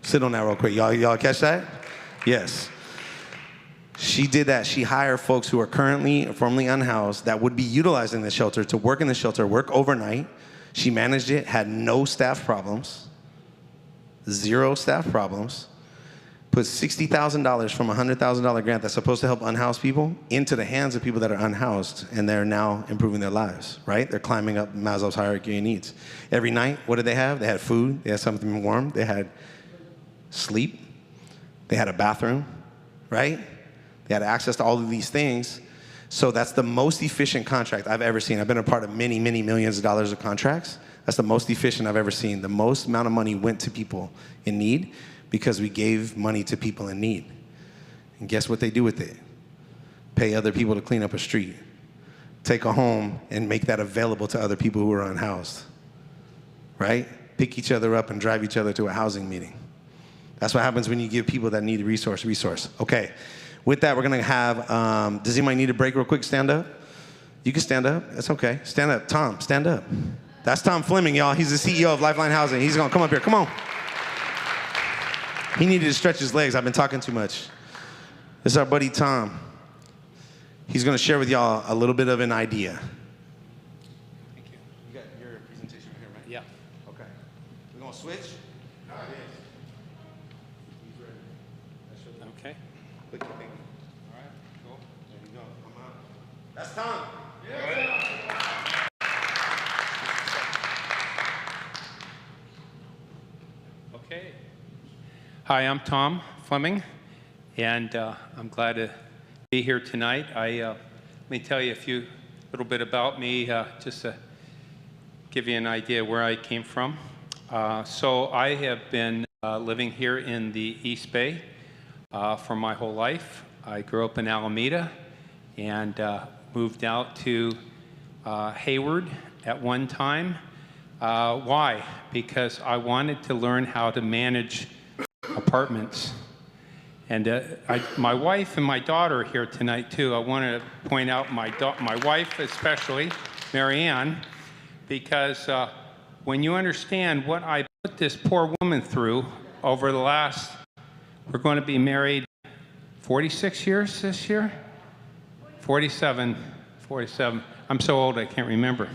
S3: Sit on that real quick. Y'all catch that? Yes. She did that. She hired folks who are currently or formerly unhoused that would be utilizing the shelter to work in the shelter, work overnight. She managed it, had no staff problems, 0 staff problems, put $60,000 from a $100,000 grant that's supposed to help unhoused people into the hands of people that are unhoused, and they're now improving their lives, right? They're climbing up Maslow's hierarchy of needs. Every night, what did they have? They had food, they had something warm, they had sleep, they had a bathroom, right? They had access to all of these things. So that's the most efficient contract I've ever seen. I've been a part of many, many millions of dollars of contracts. That's the most efficient I've ever seen. The most amount of money went to people in need because we gave money to people in need. And guess what they do with it? Pay other people to clean up a street. Take a home and make that available to other people who are unhoused, right? Pick each other up and drive each other to a housing meeting. That's what happens when you give people that need a resource. Okay. With that, we're going to have, does anybody need a break real quick? Stand up. You can stand up. That's okay. Stand up. Tom, stand up. That's Tom Fleming, y'all. He's the CEO of Lifeline Housing. He's going to come up here. Come on. He needed to stretch his legs. I've been talking too much. This is our buddy Tom. He's going to share with y'all a little bit of an idea. Thank you. You got your presentation right here, right? Yeah. Okay. We're going to switch? All right.
S8: Okay.
S3: Click your thing. All right, cool. There you go. Come on. That's Tom. Yeah.
S8: Okay. Hi, I'm Tom Fleming, and I'm glad to be here tonight. Let me tell you a little bit about me, just to give you an idea where I came from. So I have been living here in the East Bay for my whole life. I grew up in Alameda and moved out to Hayward at one time. Why? Because I wanted to learn how to manage apartments. And my wife and my daughter are here tonight too. I want to point out my wife especially, Marianne, because when you understand what I put this poor woman through over the last, we're going to be married 46 years this year? 47. I'm so old I can't remember.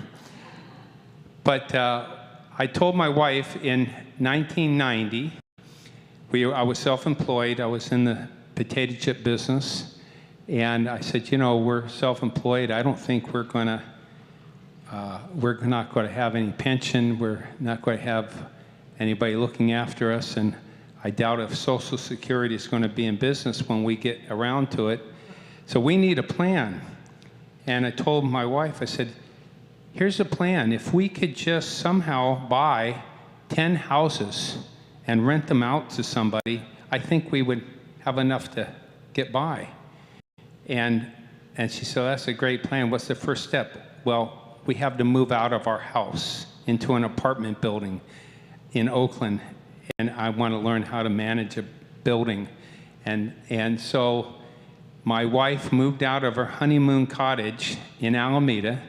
S8: But I told my wife in 1990, I was self-employed. I was in the potato chip business. And I said, you know, we're self-employed. I don't think we're not going to have any pension. We're not going to have anybody looking after us. And I doubt if Social Security is going to be in business when we get around to it. So we need a plan. And I told my wife, I said, here's a plan. If we could just somehow buy 10 houses and rent them out to somebody, I think we would have enough to get by. And she said, that's a great plan. What's the first step? Well, we have to move out of our house into an apartment building in Oakland, and I want to learn how to manage a building. And so my wife moved out of her honeymoon cottage in Alameda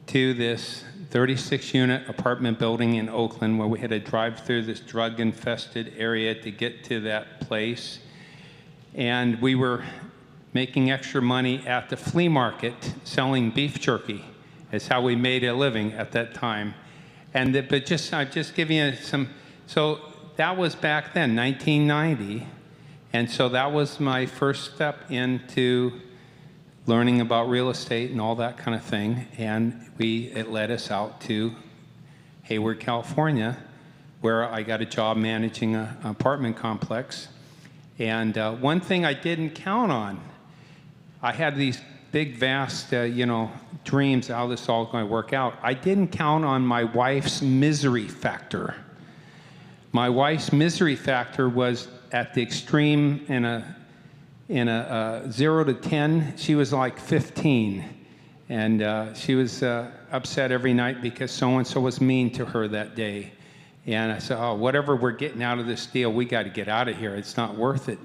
S8: to this 36-unit apartment building in Oakland, where we had to drive through this drug-infested area to get to that place. And we were making extra money at the flea market selling beef jerky. Is how we made a living at that time. And but I'm just giving you some. So that was back then, 1990, and so that was my first step into learning about real estate and all that kind of thing. And it led us out to Hayward, California, where I got a job managing an apartment complex. And one thing I didn't count on, I had these big, vast, dreams how this all going to work out. I didn't count on my wife's misery factor. My wife's misery factor was at the extreme. In a 0 to 10, she was like 15, and she was upset every night because so-and-so was mean to her that day. And I said, oh, whatever we're getting out of this deal, we got to get out of here. It's not worth it.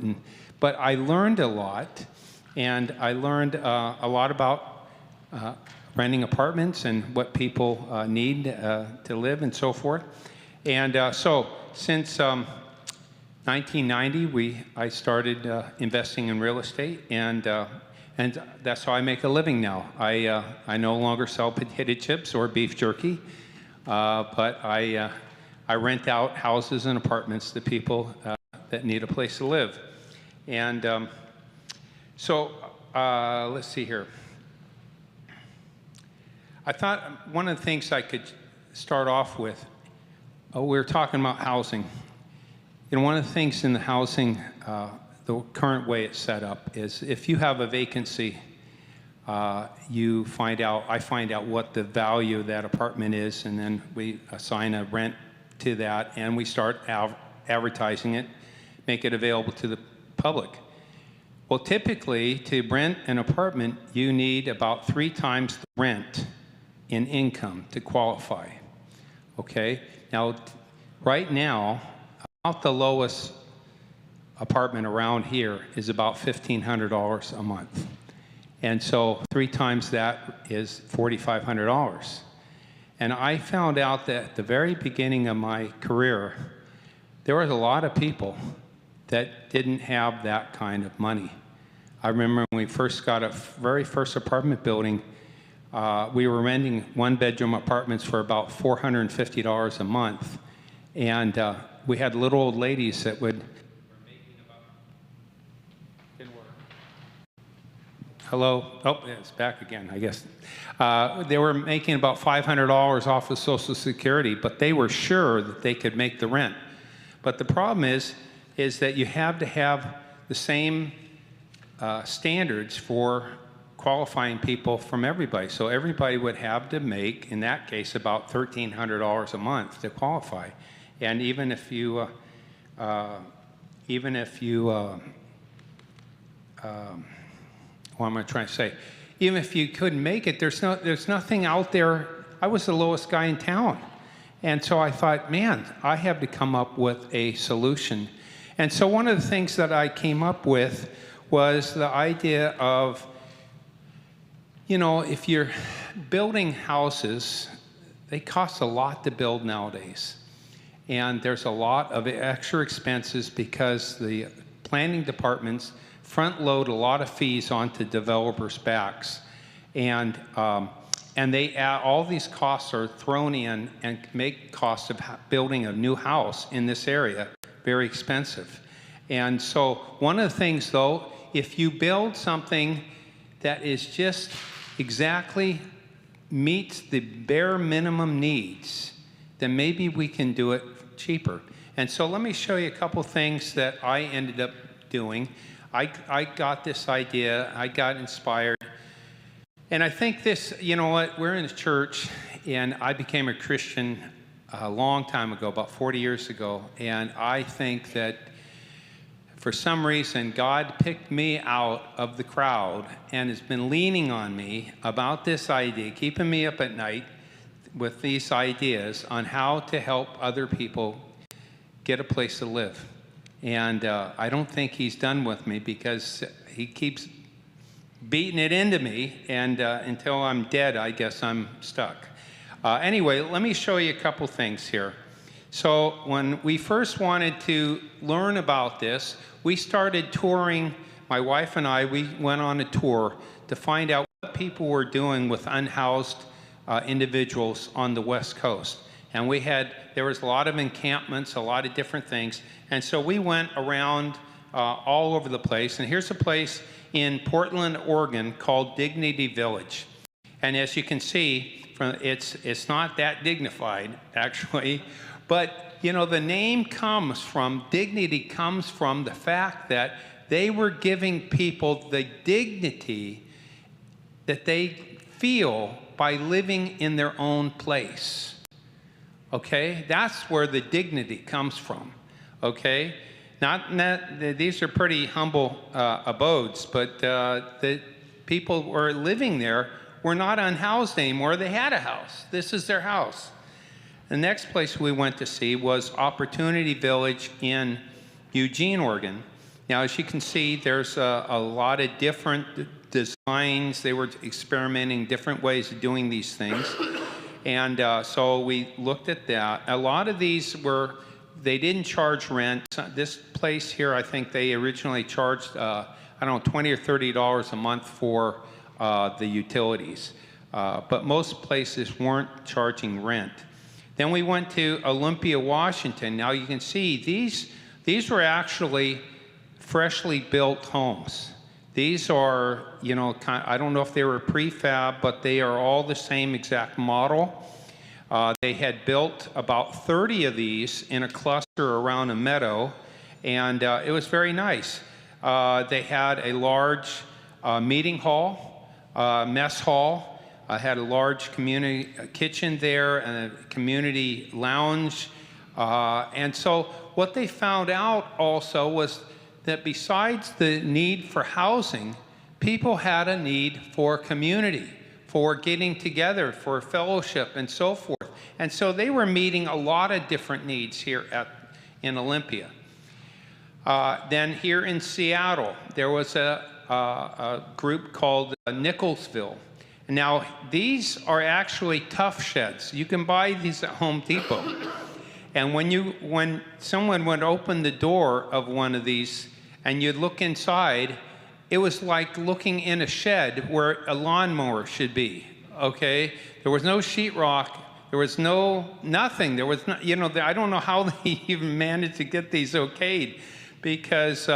S8: But I learned a lot. And I learned a lot about renting apartments and what people need to live and so forth. And so since 1990, I started investing in real estate, and that's how I make a living now. I no longer sell potato chips or beef jerky, but I rent out houses and apartments to people that need a place to live. And so let's see here. I thought one of the things I could start off with, we were talking about housing. One of the things in the housing, the current way it's set up is if you have a vacancy, I find out what the value of that apartment is, and then we assign a rent to that, and we start advertising it, make it available to the public. Well, typically, to rent an apartment, you need about 3 times the rent in income to qualify. Okay? Now, right now, about the lowest apartment around here is about $1,500 a month. And so 3 times that is $4,500. And I found out that at the very beginning of my career, there was a lot of people that didn't have that kind of money. I remember when we first got a very first apartment building, we were renting 1-bedroom apartments for about $450 a month. And we had little old ladies that were making about, didn't work. Hello? Oh, yeah, it's back again, I guess. They were making about $500 off of Social Security, but they were sure that they could make the rent. But the problem is that you have to have the same standards for qualifying people from everybody. So everybody would have to make, in that case, about $1,300 a month to qualify. And even if you, what am I trying to say? Even if you couldn't make it, there's nothing out there. I was the lowest guy in town. And so I thought, man, I have to come up with a solution. And so one of the things that I came up with was the idea of, if you're building houses, they cost a lot to build nowadays. And there's a lot of extra expenses because the planning departments front load a lot of fees onto developers' backs. And they add, all these costs are thrown in and make costs of building a new house in this area very expensive. And so one of the things, though, if you build something that is just exactly meets the bare minimum needs, then maybe we can do it cheaper. And so let me show you a couple things that I ended up doing. I got this idea, I got inspired. And I think this, you know what, we're in a church, and I became a Christian a long time ago, about 40 years ago, and I think that for some reason, God picked me out of the crowd and has been leaning on me about this idea, keeping me up at night with these ideas on how to help other people get a place to live. And I don't think he's done with me, because he keeps beating it into me, and until I'm dead, I guess I'm stuck. Anyway, let me show you a couple things here. So when we first wanted to learn about this, we started touring. My wife and I, we went on a tour to find out what people were doing with unhoused individuals on the West Coast. And there was a lot of encampments, a lot of different things. And so we went around all over the place. And here's a place in Portland, Oregon called Dignity Village. And as you can see, it's not that dignified, actually. But, you know, the name dignity comes from the fact that they were giving people the dignity that they feel by living in their own place. Okay? That's where the dignity comes from. Okay? These are pretty humble abodes, but the people who were living there were not unhoused anymore. They had a house. This is their house. The next place we went to see was Opportunity Village in Eugene, Oregon. Now, as you can see, there's a lot of different designs. They were experimenting different ways of doing these things. And so we looked at that. A lot of these they didn't charge rent. This place here, I think they originally charged, I don't know, $20 or $30 a month for the utilities. But most places weren't charging rent. Then we went to Olympia, Washington. Now you can see these were actually freshly built homes. These are, you know, I don't know if they were prefab, but they are all the same exact model. They had built about 30 of these in a cluster around a meadow, and it was very nice. They had a large meeting hall, mess hall. I had a large community kitchen there and a community lounge. And so what they found out also was that besides the need for housing, people had a need for community, for getting together, for fellowship, and so forth. And so they were meeting a lot of different needs here in Olympia. Then here in Seattle, there was a group called Nicholsville. Now, these are actually tough sheds. You can buy these at Home Depot. And when someone would open the door of one of these and you'd look inside, it was like looking in a shed where a lawnmower should be, okay? There was no sheetrock. There was nothing. There was not, you know, I don't know how they even managed to get these okayed, because,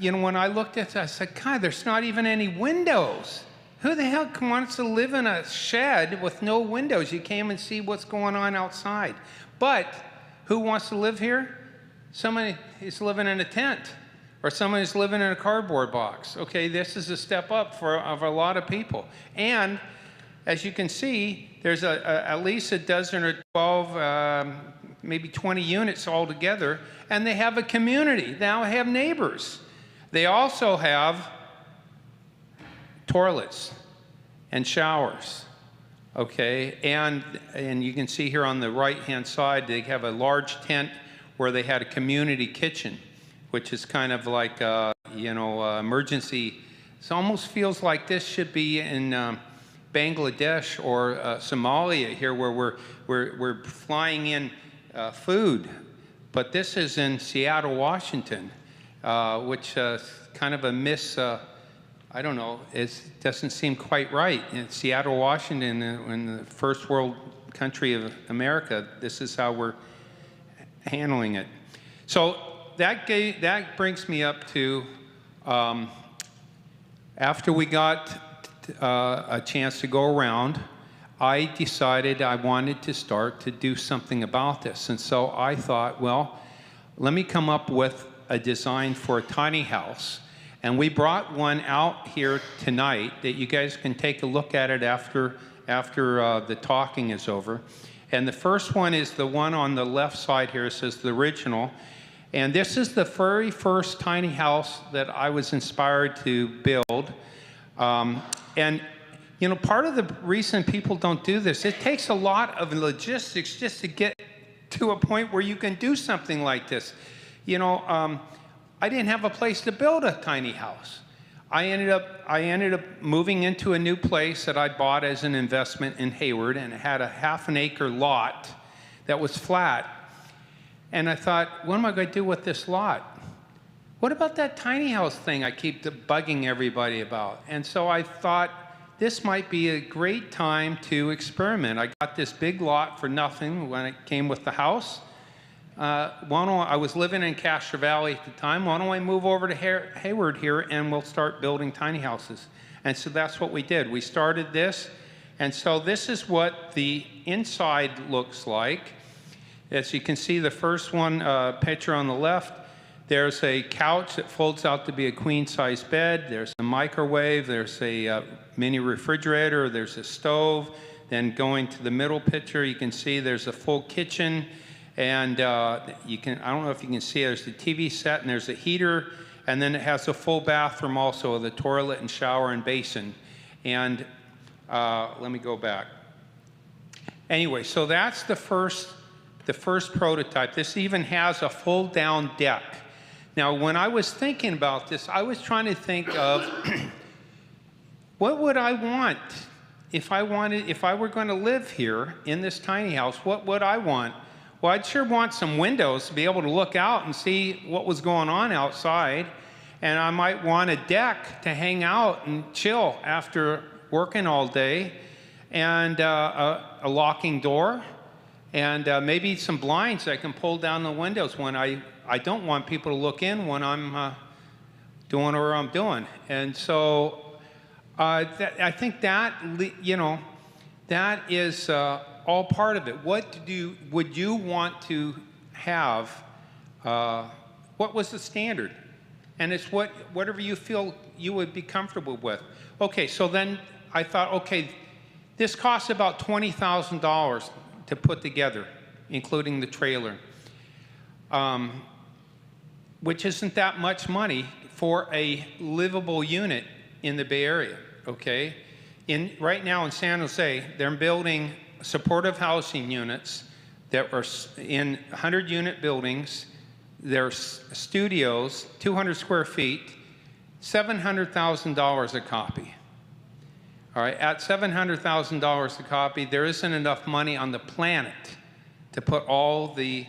S8: you know, when I looked at it, I said, God, there's not even any windows. Who the hell wants to live in a shed with no windows? You can't even see what's going on outside. But who wants to live here? Somebody is living in a tent, or someone is living in a cardboard box. Okay, this is a step up for a lot of people. And as you can see, there's at least a dozen or 12, maybe 20 units altogether, and they have a community. Now they have neighbors. They also have toilets and showers, okay? And you can see here on the right-hand side, they have a large tent where they had a community kitchen, which is kind of like, you know, emergency. It almost feels like this should be in Bangladesh or Somalia here, where we're flying in food. But this is in Seattle, Washington. which kind of a miss. I don't know. It doesn't seem quite right. In Seattle, Washington, in the first world country of America, this is how we're handling it. So that brings me up to after we got a chance to go around, I decided I wanted to start to do something about this. And so I thought, well, let me come up with a design for a tiny house. And we brought one out here tonight that you guys can take a look at it after the talking is over. And the first one is the one on the left side here. It says the original. And this is the very first tiny house that I was inspired to build. And you know, part of the reason people don't do this, it takes a lot of logistics just to get to a point where you can do something like this. You know, I didn't have a place to build a tiny house. I ended up moving into a new place that I bought as an investment in Hayward, and it had a half an acre lot that was flat. And I thought, what am I going to do with this lot? What about that tiny house thing I keep bugging everybody about? And so I thought, this might be a great time to experiment. I got this big lot for nothing when it came with the house. I was living in Castro Valley at the time. Why don't I move over to Hayward here and we'll start building tiny houses? And so that's what we did. We started this. And so this is what the inside looks like. As you can see, the first one picture on the left, there's a couch that folds out to be a queen-size bed. There's a microwave. There's a mini refrigerator. There's a stove. Then going to the middle picture, you can see there's a full kitchen. And I don't know if you can see, there's the TV set and there's a heater. And then it has a full bathroom also with a toilet and shower and basin. And let me go back. Anyway, so that's the first prototype. This even has a full down deck. Now, when I was thinking about this, I was trying to think of what would I want if I were going to live here in this tiny house. What would I want? Well, I'd sure want some windows to be able to look out and see what was going on outside. And I might want a deck to hang out and chill after working all day, and a locking door, and maybe some blinds I can pull down the windows when I don't want people to look in when I'm doing whatever I'm doing. And so I think that, you know, that is all part of it. What would you want to have? What was the standard? And it's whatever you feel you would be comfortable with. Okay, so then I thought, okay, this costs about $20,000 to put together, including the trailer, which isn't that much money for a livable unit in the Bay Area, okay? Right now in San Jose, they're building supportive housing units that are in 100-unit buildings. They're studios, 200 square feet, $700,000 a copy. All right, at $700,000 a copy, there isn't enough money on the planet to put all the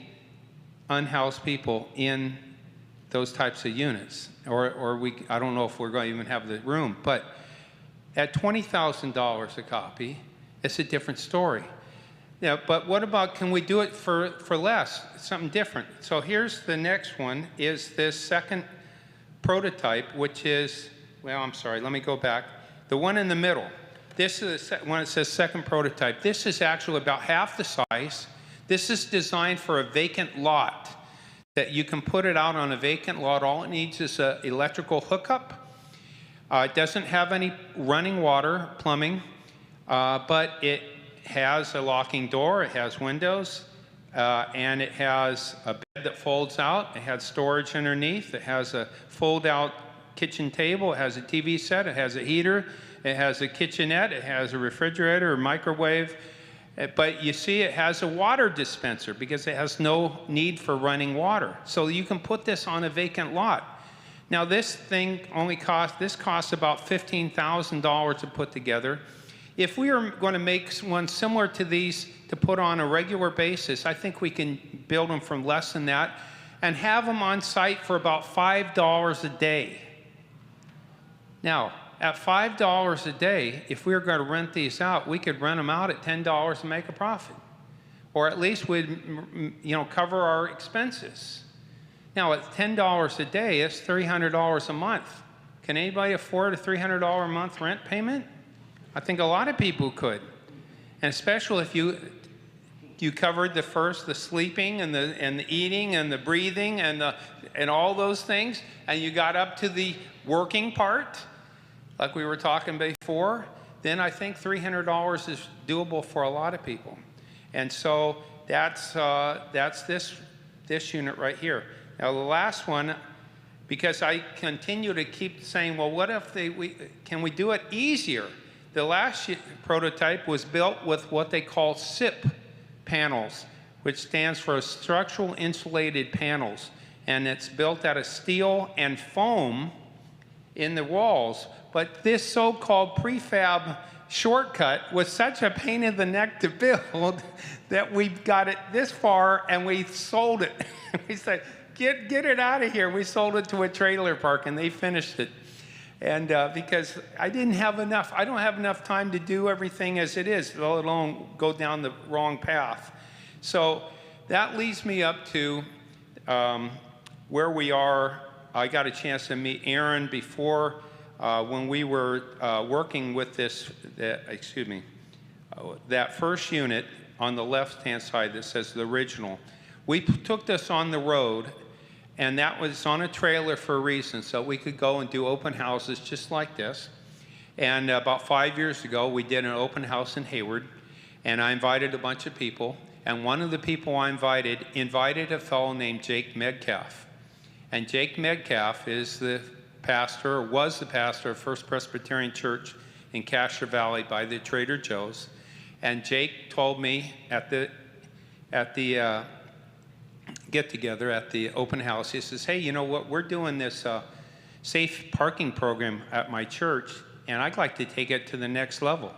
S8: unhoused people in those types of units. I don't know if we're going to even have the room, but at $20,000 a copy, it's a different story. Yeah, but what about, can we do it for less? Something different. So here's the next one, is this second prototype, which is, well, I'm sorry, let me go back. The one in the middle. This is when it says second prototype. This is actually about half the size. This is designed for a vacant lot, that you can put it out on a vacant lot. All it needs is an electrical hookup. It doesn't have any running water, plumbing, but it has a locking door, it has windows, and it has a bed that folds out. It has storage underneath. It has a fold-out kitchen table. It has a TV set. It has a heater. It has a kitchenette. It has a refrigerator or microwave. But you see, it has a water dispenser because it has no need for running water. So you can put this on a vacant lot. Now, this thing costs about $15,000 to put together. If we are going to make one similar to these to put on a regular basis, I think we can build them from less than that. and have them on site for about $5 a day. Now, at $5 a day, if we were going to rent these out, we could rent them out at $10 and make a profit. Or at least we'd, cover our expenses. Now, at $10 a day, it's $300 a month. Can anybody afford a $300 a month rent payment? I think a lot of people could. And especially if you covered the sleeping and the eating and the breathing and all those things, and you got up to the working part, like we were talking before, then I think $300 is doable for a lot of people. And so that's this unit right here. Now the last one, because I continue to keep saying, well, what if can we do it easier? The last prototype was built with what they call SIP panels, which stands for structural insulated panels. And it's built out of steel and foam in the walls. But this so-called prefab shortcut was such a pain in the neck to build that we got it this far and we sold it. We said, get it out of here. We sold it to a trailer park and they finished it. And because I don't have enough time to do everything as it is, let alone go down the wrong path. So that leads me up to where we are. I got a chance to meet Aaron before when we were working with that first unit on the left-hand side that says the original. We took this on the road, and that was on a trailer for a reason, so we could go and do open houses just like this. And about 5 years ago, we did an open house in Hayward, and I invited a bunch of people, and one of the people I invited a fellow named Jake Metcalf. And Jake Metcalf is the pastor, or was the pastor of First Presbyterian Church in Castro Valley by the Trader Joe's. And Jake told me at the get-together at the open house, he says, hey, you know what, we're doing this safe parking program at my church, and I'd like to take it to the next level.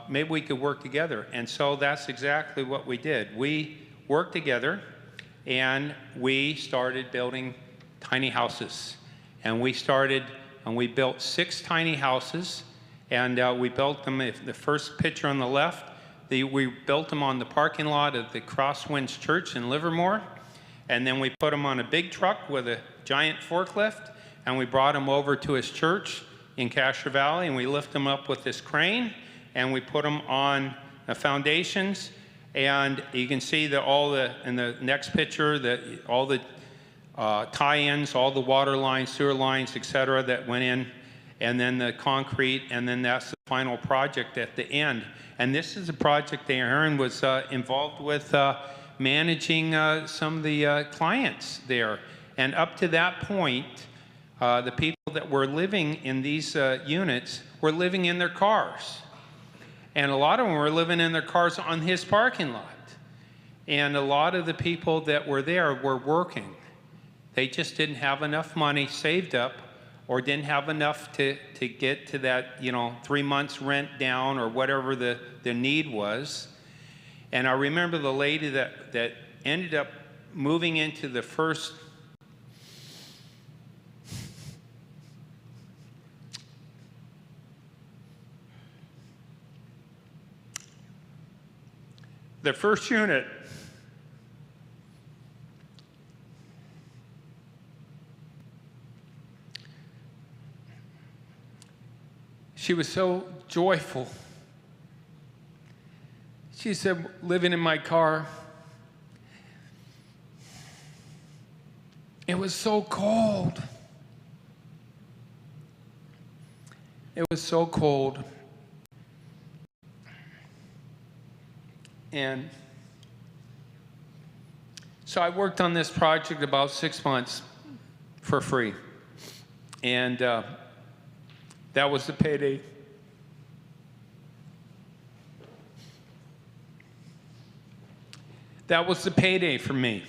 S8: Maybe we could work together. And so that's exactly what we did. We worked together, and we started building tiny houses. And we built 6 tiny houses, and we built them, the first picture on the left, we built them on the parking lot of the Crosswinds Church in Livermore, and then we put them on a big truck with a giant forklift, and we brought them over to his church in Castro Valley, and we lift them up with this crane, and we put them on the foundations, and you can see that in the next picture, that all the tie-ins, all the water lines, sewer lines, etc., that went in, and then the concrete, and then that's the final project at the end. And this is a project that Aaron was involved with managing some of the clients there. And up to that point, the people that were living in these units were living in their cars. And a lot of them were living in their cars on his parking lot. And a lot of the people that were there were working. They just didn't have enough money saved up, or didn't have enough to get to that 3 months rent down, or whatever the need was. And I remember the lady that ended up moving into the first unit. She was so joyful. She said, living in my car, it was so cold. It was so cold. And so I worked on this project about 6 months for free. And that was the payday. That was the payday for me.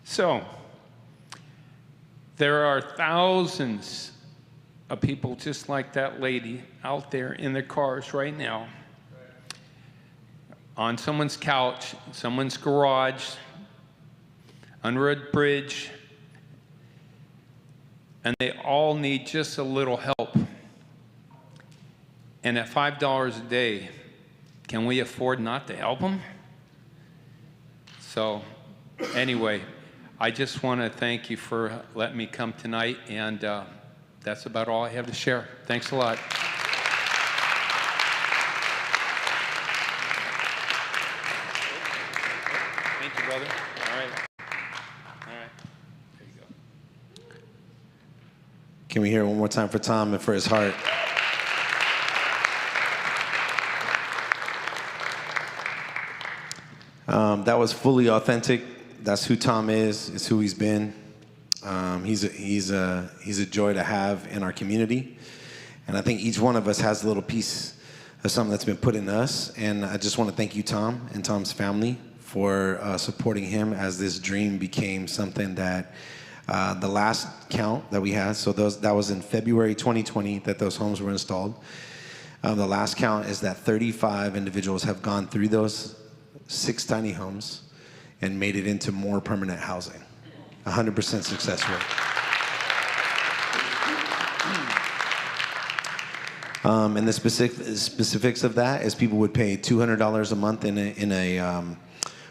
S8: So, there are thousands of people just like that lady out there in their cars right now. on someone's couch, someone's garage, under a bridge, and they all need just a little help. And at $5 a day, can we afford not to help them? So anyway, I just want to thank you for letting me come tonight, and that's about all I have to share. Thanks a lot. Thank you, brother. All right. All right. There you go.
S3: Can we hear it one more time for Tom and for his heart? That was fully authentic. That's who Tom is. It's who he's been. He's a joy to have in our community. And I think each one of us has a little piece of something that's been put in us. And I just want to thank you, Tom, and Tom's family for supporting him as this dream became something that the last count that we had, so that was in February 2020 that those homes were installed. The last count is that 35 individuals have gone through those 6 tiny homes and made it into more permanent housing. 100% success rate. And the specifics of that is people would pay $200 a month in a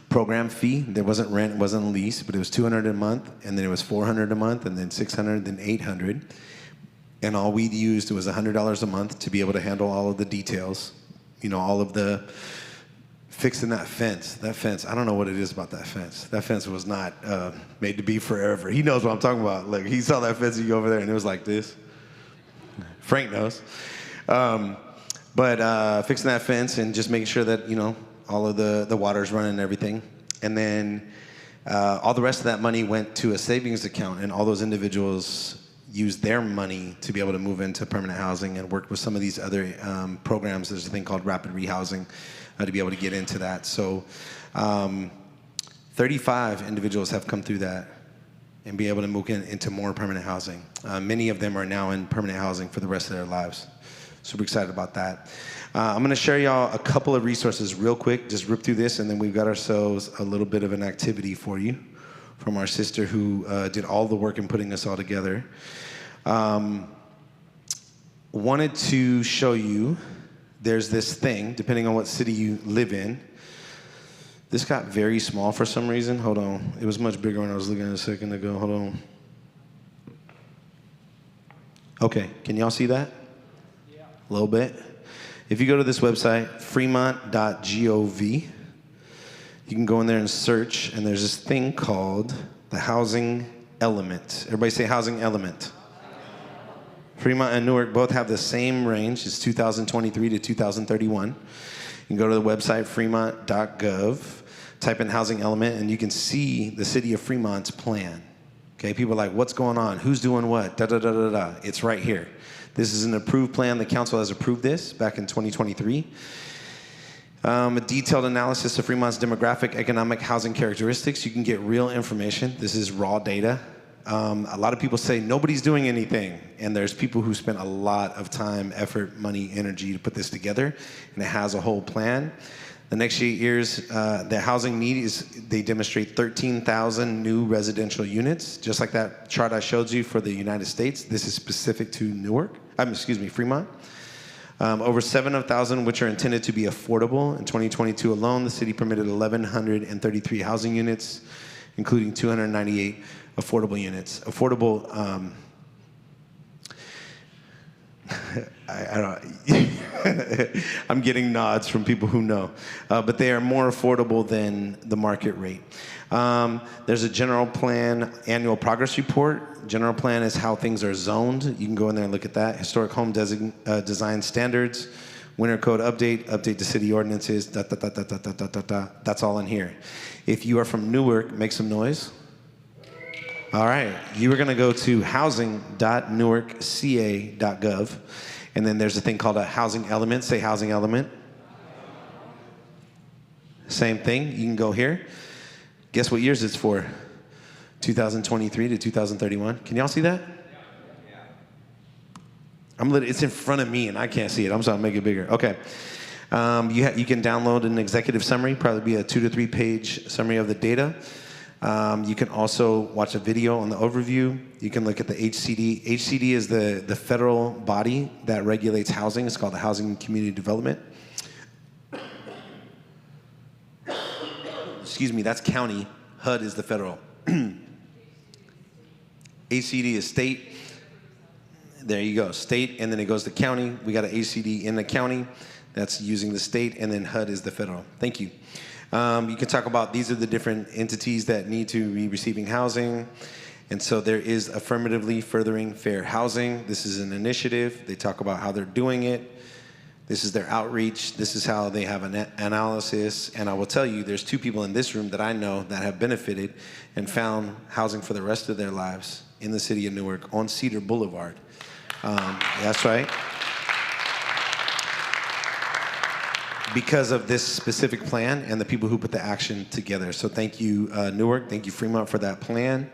S3: program fee. There wasn't rent, it wasn't lease, but it was $200 a month, and then it was $400 a month, and then $600, then $800. And all we used was $100 a month to be able to handle all of the details, all of the fixing that fence. That fence, I don't know what it is about that fence. That fence was not made to be forever. He knows what I'm talking about. Like, he saw that fence, you go over there, and it was like this. Frank knows. But fixing that fence and just making sure that, all of the water's running and everything. And then all the rest of that money went to a savings account, and all those individuals used their money to be able to move into permanent housing and work with some of these other programs. There's a thing called rapid rehousing to be able to get into that. So 35 individuals have come through that and be able to move into more permanent housing. Many of them are now in permanent housing for the rest of their lives. Super excited about that. I'm gonna share y'all a couple of resources real quick, just rip through this, and then we've got ourselves a little bit of an activity for you from our sister who did all the work in putting us all together. Wanted to show you, there's this thing, depending on what city you live in. This got very small for some reason. Hold on. It was much bigger when I was looking at it a second ago. Hold on. Okay, can y'all see that? Yeah. A little bit. If you go to this website, fremont.gov, you can go in there and search, and there's this thing called the housing element. Everybody say housing element. Fremont and Newark both have the same range. It's 2023 to 2031. You can go to the website, fremont.gov, type in housing element, and you can see the city of Fremont's plan. Okay, people are like, what's going on? Who's doing what? Da-da-da-da-da. It's right here. This is an approved plan. The council has approved this back in 2023. A detailed analysis of Fremont's demographic, economic, housing characteristics. You can get real information. This is raw data. A lot of people say nobody's doing anything, and there's people who spent a lot of time, effort, money, energy to put this together, and it has a whole plan. The next 8 years, the housing need is, they demonstrate 13,000 new residential units, just like that chart I showed you for the United States. This is specific to Fremont. Over 7,000 which are intended to be affordable. In 2022 alone, the city permitted 1,133 housing units, including 298 affordable units. Affordable, I'm getting nods from people who know, but they are more affordable than the market rate. There's a general plan annual progress report. General plan is how things are zoned. You can go in there and look at that. Historic home design standards, winter code update to city ordinances, That's all in here. If you are from Newark, make some noise. All right, you are gonna go to housing.newarkca.gov, and then there's a thing called a housing element. Say housing element. Same thing, you can go here. Guess what years it's for? 2023 to 2031. Can y'all see that? It's in front of me and I can't see it. I'm sorry, I'll make it bigger. Okay. You can download an executive summary, probably be a 2 to 3 page summary of the data. You can also watch a video on the overview. You can look at the HCD. HCD is the federal body that regulates housing. It's called the Housing and Community Development. Excuse me, that's county. HUD is the federal. HCD is state. There you go, state, and then it goes to county. We got an HCD in the county that's using the state, and then HUD is the federal. Thank you. You can talk about these are the different entities that need to be receiving housing. And so there is Affirmatively Furthering Fair Housing. This is an initiative. They talk about how they're doing it. This is their outreach. This is how they have an analysis. And I will tell you, there's 2 people in this room that I know that have benefited and found housing for the rest of their lives in the city of Newark on Cedar Boulevard. That's right. Because of this specific plan and the people who put the action together. So thank you, Newark. Thank you, Fremont, for that plan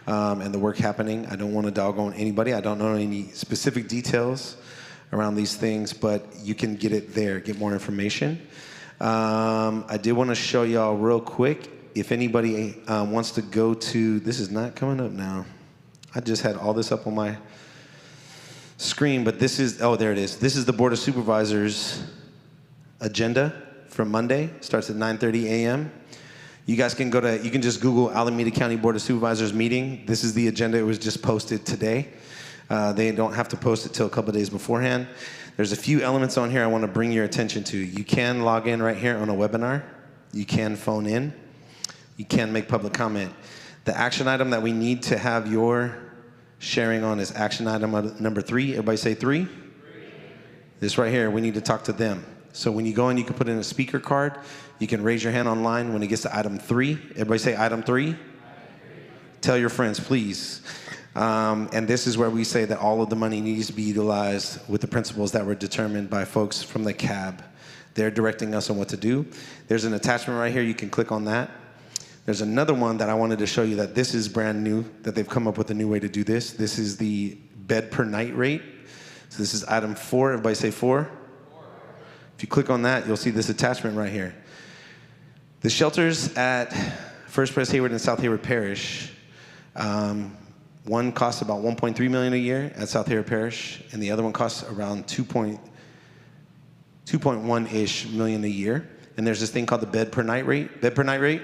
S3: and the work happening. I don't want to doggone anybody. I don't know any specific details around these things, but you can get it there, get more information. I did want to show y'all real quick, if anybody wants to go to, this is not coming up now. I just had all this up on my screen, but this is, oh, there it is. This is the Board of Supervisors agenda for Monday. Starts at 9:30 a.m. You guys can go to, you can just Google Alameda County Board of Supervisors meeting. This is the agenda. It was just posted today. They don't have to post it till a couple of days beforehand. There's a few elements on here I want to bring your attention to. You can log in right here on a webinar. You can phone in. You can make public comment. The action item that we need to have your sharing on is action item number 3. Everybody say 3. This right here, we need to talk to them. So when you go in, you can put in a speaker card. You can raise your hand online when it gets to item 3. Everybody say item 3. Tell your friends, please. And this is where we say that all of the money needs to be utilized with the principles that were determined by folks from the CAB. They're directing us on what to do. There's an attachment right here. You can click on that. There's another one that I wanted to show you that this is brand new, that they've come up with a new way to do this. This is the bed per night rate. So this is item 4. Everybody say 4. If you click on that, you'll see this attachment right here. The shelters at First Pres Hayward and South Hayward Parish, one costs about $1.3 million a year at South Hayward Parish, and the other one costs around 2.1-ish million a year. And there's this thing called the bed per night rate. Bed per night rate?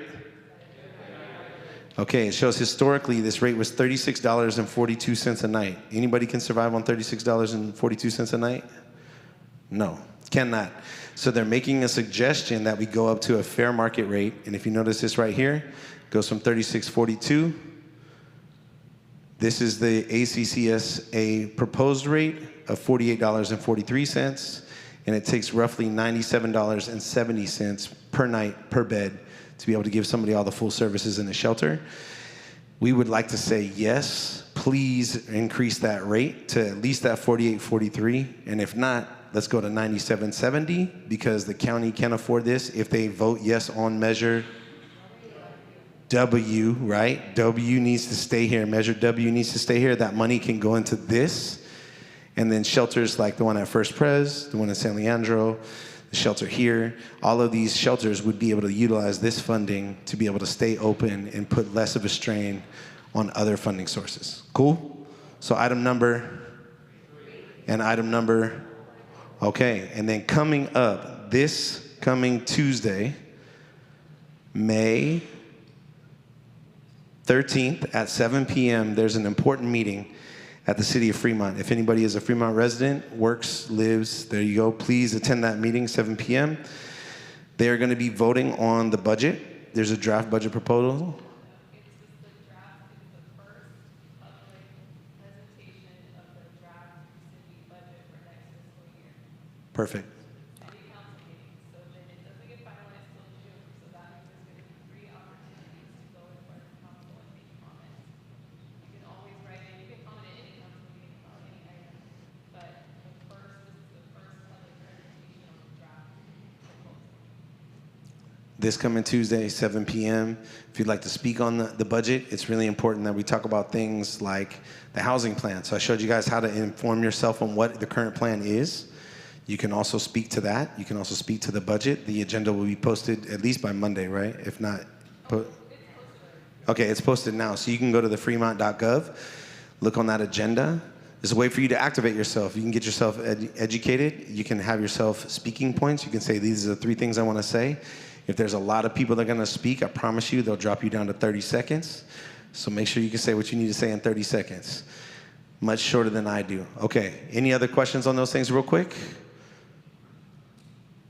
S3: Okay, it shows historically this rate was $36.42 a night. Anybody can survive on $36.42 a night? No, cannot. So they're making a suggestion that we go up to a fair market rate. And if you notice this right here, it goes from $36.42. This is the ACCSA proposed rate of $48.43. And it takes roughly $97.70 per night per bed to be able to give somebody all the full services in the shelter. We would like to say yes, please increase that rate to at least that $48.43. And if not, let's go to $97.70 because the county can afford this if they vote yes on Measure W, right? W needs to stay here. Measure W needs to stay here. That money can go into this. And then shelters like the one at First Pres, the one in San Leandro, the shelter here, all of these shelters would be able to utilize this funding to be able to stay open and put less of a strain on other funding sources. Cool? So item number and item number, okay. And then coming up, this coming Tuesday, May 13th at 7 p.m., there's an important meeting at the city of Fremont. If anybody is a Fremont resident, works, lives, there you go. Please attend that meeting, 7 p.m. They are going to be voting on the budget. There's a draft budget proposal.
S2: It's just the draft, it's the first public presentation of the draft city budget for next fiscal year.
S3: Perfect.
S2: City council meeting, so then it doesn't get finalized till June, so that means there's going to be 3 opportunities to go in front of council and make comments. You can always write in, you can comment at any council meeting about any item, but this is the first public presentation of the draft proposal.
S3: This coming Tuesday, 7 p.m. If you'd like to speak on the budget, it's really important that we talk about things like the housing plan. So I showed you guys how to inform yourself on what the current plan is. You can also speak to that. You can also speak to the budget. The agenda will be posted at least by Monday, right? If not, okay, it's posted now. So you can go to the fremont.gov, look on that agenda. There's a way for you to activate yourself. You can get yourself educated. You can have yourself speaking points. You can say, these are the 3 things I want to say. If there's a lot of people that are going to speak, I promise you they'll drop you down to 30 seconds. So make sure you can say what you need to say in 30 seconds. Much shorter than I do. Okay, any other questions on those things real quick?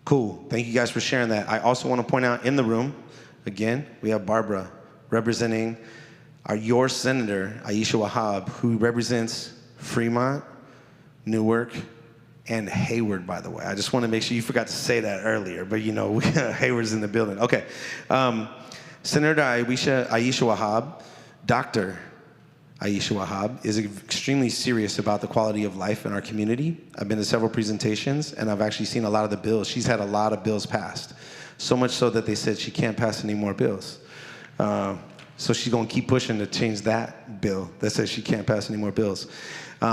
S3: Cool, thank you guys for sharing that. I also want to point out in the room, again, we have Barbara representing your senator, Aisha Wahab, who represents Fremont, Newark, and Hayward, by the way. I just want to make sure you forgot to say that earlier, but you know, Hayward's in the building. Okay, Senator Aisha Wahab, Dr. Aisha Wahab, is extremely serious about the quality of life in our community. I've been to several presentations, and I've actually seen a lot of the bills. She's had a lot of bills passed, so much so that they said she can't pass any more bills. So she's going to keep pushing to change that bill that says she can't pass any more bills.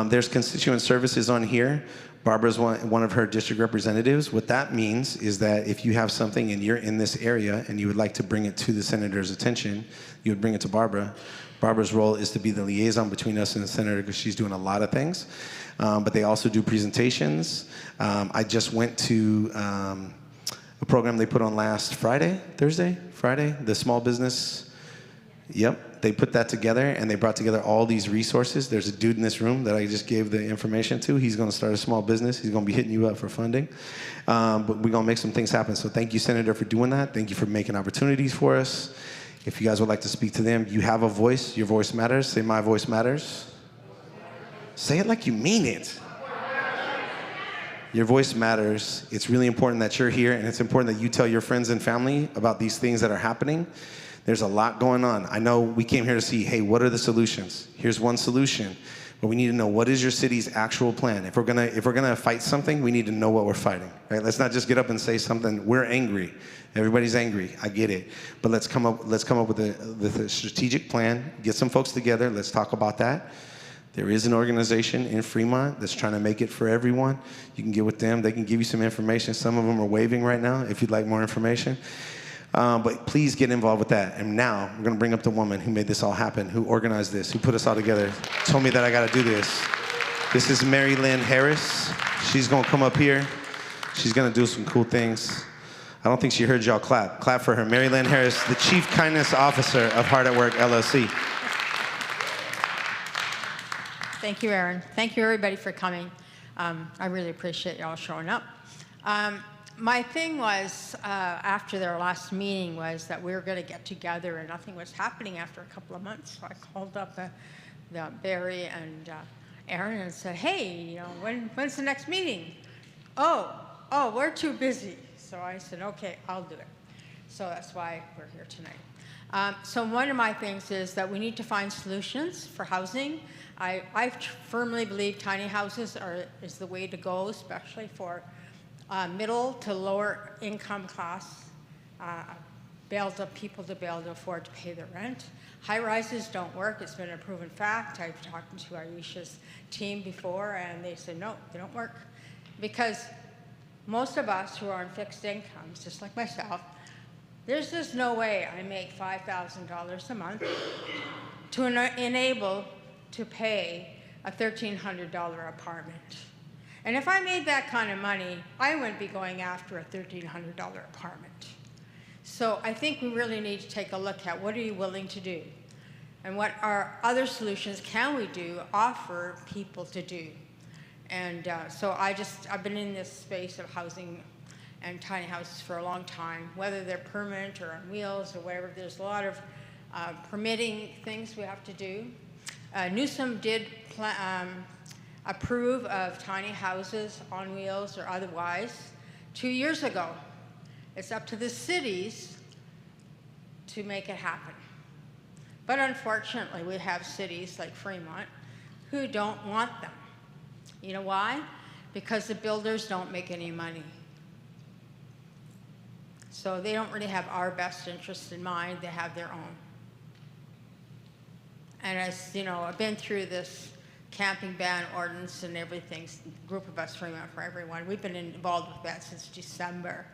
S3: There's constituent services on here. Barbara's one of her district representatives. What that means is that if you have something and you're in this area and you would like to bring it to the senator's attention, you would bring it to Barbara. Barbara's role is to be the liaison between us and the senator because she's doing a lot of things. But they also do presentations. I just went to a program they put on last Friday, the small business. Yep, they put that together and they brought together all these resources. There's a dude in this room that I just gave the information to. He's going to start a small business. He's going to be hitting you up for funding. But we're going to make some things happen. So thank you, Senator, for doing that. Thank you for making opportunities for us. If you guys would like to speak to them, you have a voice. Your voice matters. Say, my voice matters. Say it like you mean it. Your voice matters. It's really important that you're here, and it's important that you tell your friends and family about these things that are happening. There's a lot going on. I know we came here to see, hey, what are the solutions? Here's one solution. But we need to know, what is your city's actual plan? If we're gonna fight something, we need to know what we're fighting, right? Let's not just get up and say something. We're angry. Everybody's angry. I get it. But let's come up with a strategic plan. Get some folks together. Let's talk about that. There is an organization in Fremont that's trying to make it for everyone. You can get with them. They can give you some information. Some of them are waving right now if you'd like more information. But please get involved with that. And now we're going to bring up the woman who made this all happen, who organized this, who put us all together, told me that I got to do this. This is Mary Lynn Harris. She's going to come up here. She's going to do some cool things. I don't think she heard y'all clap. Clap for her. Mary Lynn Harris, the Chief Kindness Officer of Hard at Work, LLC.
S9: Thank you, Aaron. Thank you, everybody, for coming. I really appreciate y'all showing up. My thing was, after their last meeting, was that we were going to get together, and nothing was happening after a couple of months. So I called up Barry and Aaron and said, hey, you know, when's the next meeting? Oh, we're too busy. So I said, okay, I'll do it. So that's why we're here tonight. So one of my things is that we need to find solutions for housing. I firmly believe tiny houses is the way to go, especially for middle to lower income class people to be able to afford to pay their rent. High rises don't work. It's been a proven fact. I've talked to Aisha's team before, and they said, no, they don't work. Because most of us who are on fixed incomes, just like myself, there's just no way I make $5,000 a month to enable to pay a $1,300 apartment. And if I made that kind of money, I wouldn't be going after a $1,300 apartment. So I think we really need to take a look at what are you willing to do? And what are other solutions can we do, offer people to do? And so I've been in this space of housing and tiny houses for a long time, whether they're permanent or on wheels or whatever. There's a lot of permitting things we have to do. Newsom did approve of tiny houses on wheels or otherwise 2 years ago. It's up to the cities to make it happen. But unfortunately, we have cities like Fremont who don't want them. You know why? Because the builders don't make any money. So they don't really have our best interests in mind, they have their own. And as you know, I've been through this camping ban ordinance and everything, group of us, Fremont for Everyone. We've been involved with that since December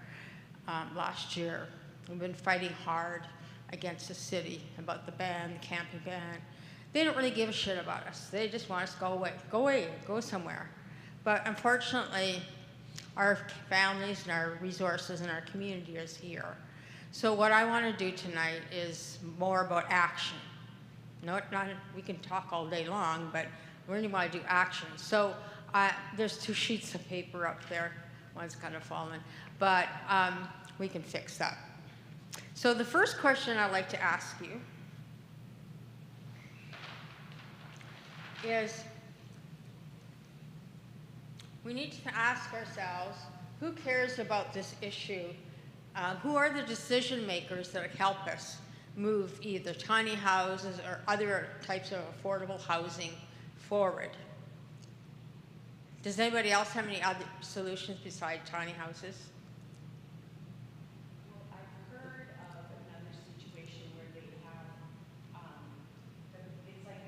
S9: last year. We've been fighting hard against the city about the ban, the camping ban. They don't really give a shit about us. They just want us to go away, go somewhere. But unfortunately, our families and our resources and our community is here. So what I want to do tonight is more about action. Not, we can talk all day long, but we really want to do action. So there's 2 sheets of paper up there. One's kind of fallen, but we can fix that. So the first question I'd like to ask you is, we need to ask ourselves, who cares about this issue? Who are the decision makers that help us move either tiny houses or other types of affordable housing forward? Does anybody else have any other solutions besides tiny houses?
S7: Well, I've heard of another situation where they have, it's like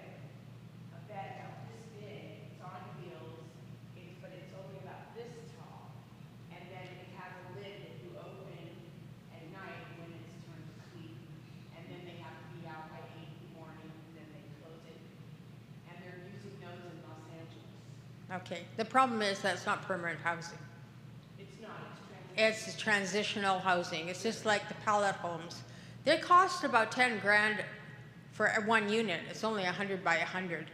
S7: a bed about this big, it's on wheels, but it's only about this tall. And then it has a lid that you open at night when it's time to sleep. And then they have to be out by 8 in the morning, and then they close it. And they're using those in Los Angeles.
S9: Okay, the problem is that's not permanent housing.
S7: It's not, it's
S9: It's transitional housing. It's just like the pallet homes. They cost about 10 grand for one unit. It's only 100 by 100.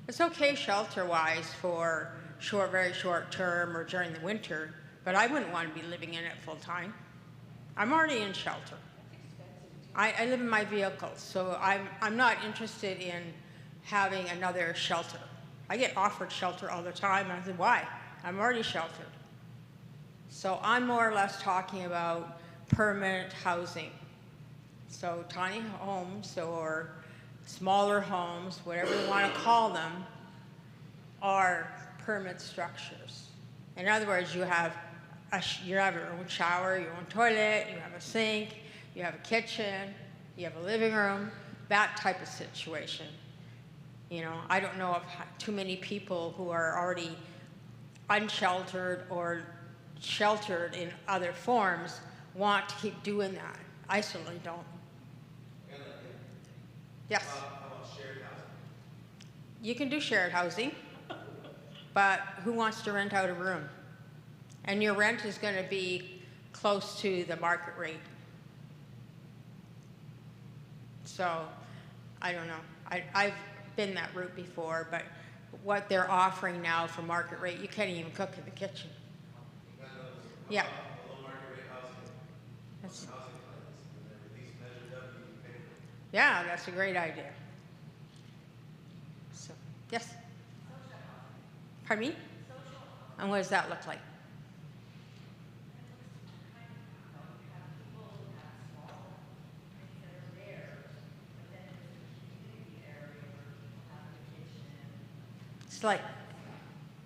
S9: It's okay shelter-wise for very short term or during the winter, but I wouldn't want to be living in it full time. I'm already in shelter. I live in my vehicle, so I'm not interested in having another shelter. I get offered shelter all the time, and I said, why? I'm already sheltered. So I'm more or less talking about permanent housing. So tiny homes or smaller homes, whatever you want to call them, are permanent structures. In other words, you have your own shower, your own toilet, you have a sink, you have a kitchen, you have a living room, that type of situation. You know, I don't know of too many people who are already unsheltered or sheltered in other forms want to keep doing that. I certainly don't. Yes?
S3: How about shared housing?
S9: You can do shared housing, but who wants to rent out a room? And your rent is going to be close to the market rate. So, I don't know. I've been that route before, but what they're offering now for market rate, you can't even cook in the kitchen. Yeah.
S3: Below market rate housing.
S9: That's,
S3: Housing plans. And then at least measured up, you can pay for it.
S9: yeah, that's a great idea. So, yes? Pardon me? And what does that look like?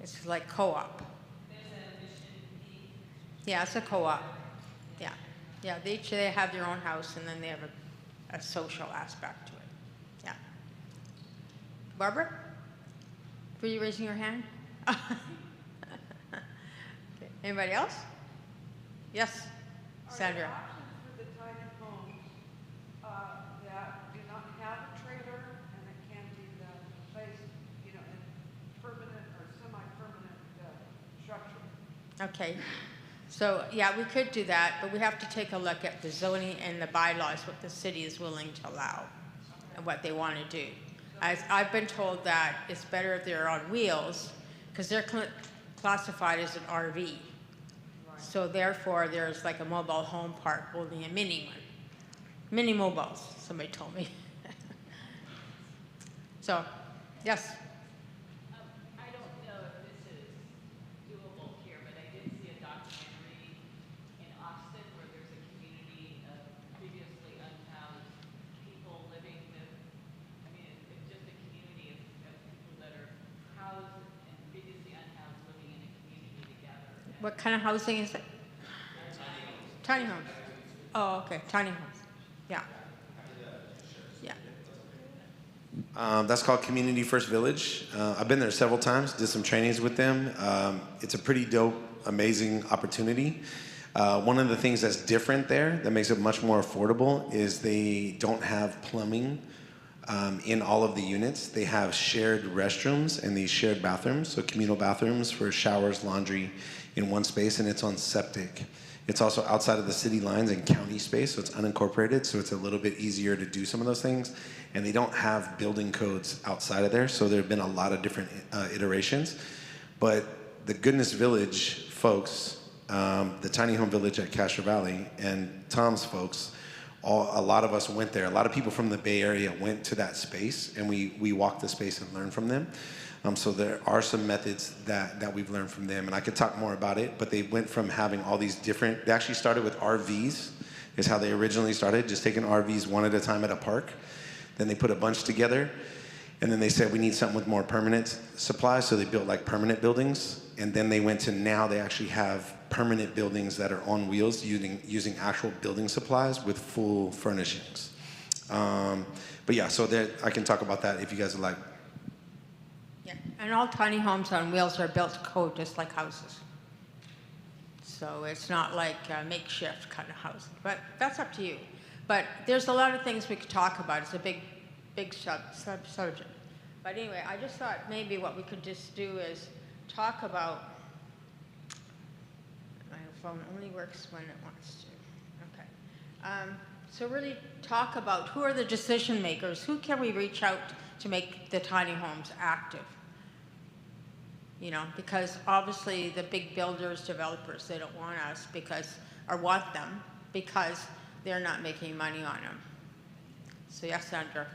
S9: It's like co-op. Yeah, it's a co-op. Yeah, yeah. They have their own house, and then they have a social aspect to it. Yeah. Barbara, were you raising your hand? Okay. Anybody else? Yes, Sandra.
S10: Are there options for the tiny homes that do not have a trailer and it can be placed, in permanent or semi-permanent structure?
S9: Okay. So, yeah, we could do that, but we have to take a look at the zoning and the bylaws, what the city is willing to allow and what they want to do. I've been told that it's better if they're on wheels because they're classified as an RV. So therefore, there's like a mobile home park holding a mini one. Mini mobiles, somebody told me. So, yes.
S7: I don't know if this is doable here, but I did see a documentary in Austin where there's a community of previously unhoused people living it's just a community of people that are housed and previously unhoused living in a community together.
S9: What kind of housing is it? Tiny homes. Oh, okay, tiny homes. Yeah. Yeah.
S3: That's called Community First Village. I've been there several times, did some trainings with them. It's a pretty dope, amazing opportunity. One of the things that's different there that makes it much more affordable is they don't have plumbing in all of the units. They have shared restrooms and these shared bathrooms, so communal bathrooms for showers, laundry in one space, and it's on septic. It's also outside of the city lines and county space, so it's unincorporated, so it's a little bit easier to do some of those things. And they don't have building codes outside of there, so there have been a lot of different iterations. But the Goodness Village folks, the tiny home village at Castro Valley, and Tom's folks, a lot of us went there. A lot of people from the Bay Area went to that space, and we walked the space and learned from them. So there are some methods that we've learned from them, and I could talk more about it, but they went from having all these different, they actually started with RVs, is how they originally started, just taking RVs one at a time at a park. Then they put a bunch together, and then they said, we need something with more permanent supply, so they built like permanent buildings, and then they went to now they actually have permanent buildings that are on wheels using actual building supplies with full furnishings. But yeah, so I can talk about that if you guys would like.
S9: Yeah, and all tiny homes on wheels are built to code just like houses. So it's not like a makeshift kind of house, but that's up to you. But there's a lot of things we could talk about. It's a big subject. But anyway, I just thought maybe what we could just do is talk about, my phone only works when it wants to. Okay. So really talk about who are the decision makers, who can we reach out to make the tiny homes active? You know, because obviously the big builders, developers, they don't want us or want them because they're not making money on them. So yes, Sandra.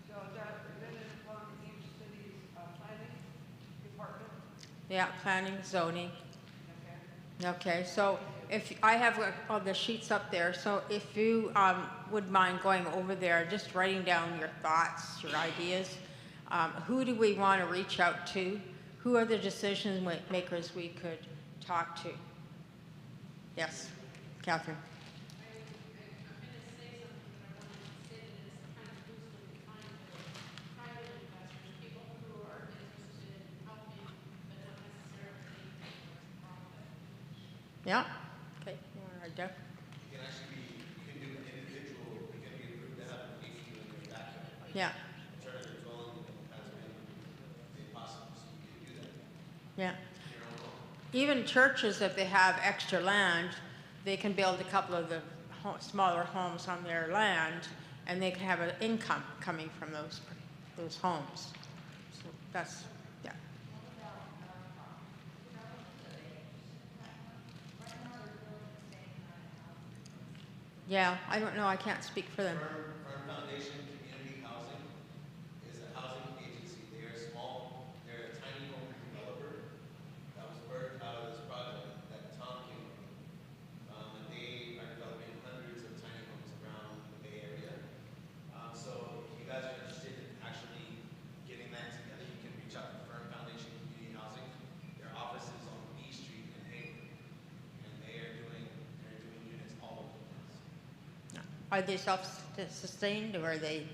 S10: So is that dependent upon each city's planning department?
S9: Yeah, planning, zoning.
S10: Okay.
S9: Okay, so if I have all the sheets up there, so if you would mind going over there, just writing down your thoughts, your ideas, who do we want to reach out to? Who are the decision makers we could talk to? Yes, Catherine. Yeah. Okay. You want to write down?
S3: You can do individual, you can be approved to have an ADU in your backyard.
S9: Yeah.
S3: Alternative dwelling has been impossible, so you can do that.
S9: Yeah. Even churches, if they have extra land, they can build a couple of the smaller homes on their land, and they can have an income coming from those homes. So that's, yeah. Yeah, I don't know. I can't speak for them.
S3: Firm Foundation Community Housing is a housing agency. They're a tiny home developer that was birthed out of this project that Tom came up with. And they are developing hundreds of tiny homes around the Bay Area. So if you guys are interested in actually getting that together, you can reach out to Firm Foundation Community Housing. Their office is on B Street in Hayward, and they're doing units all over the place.
S9: Are they self-sustained, or are they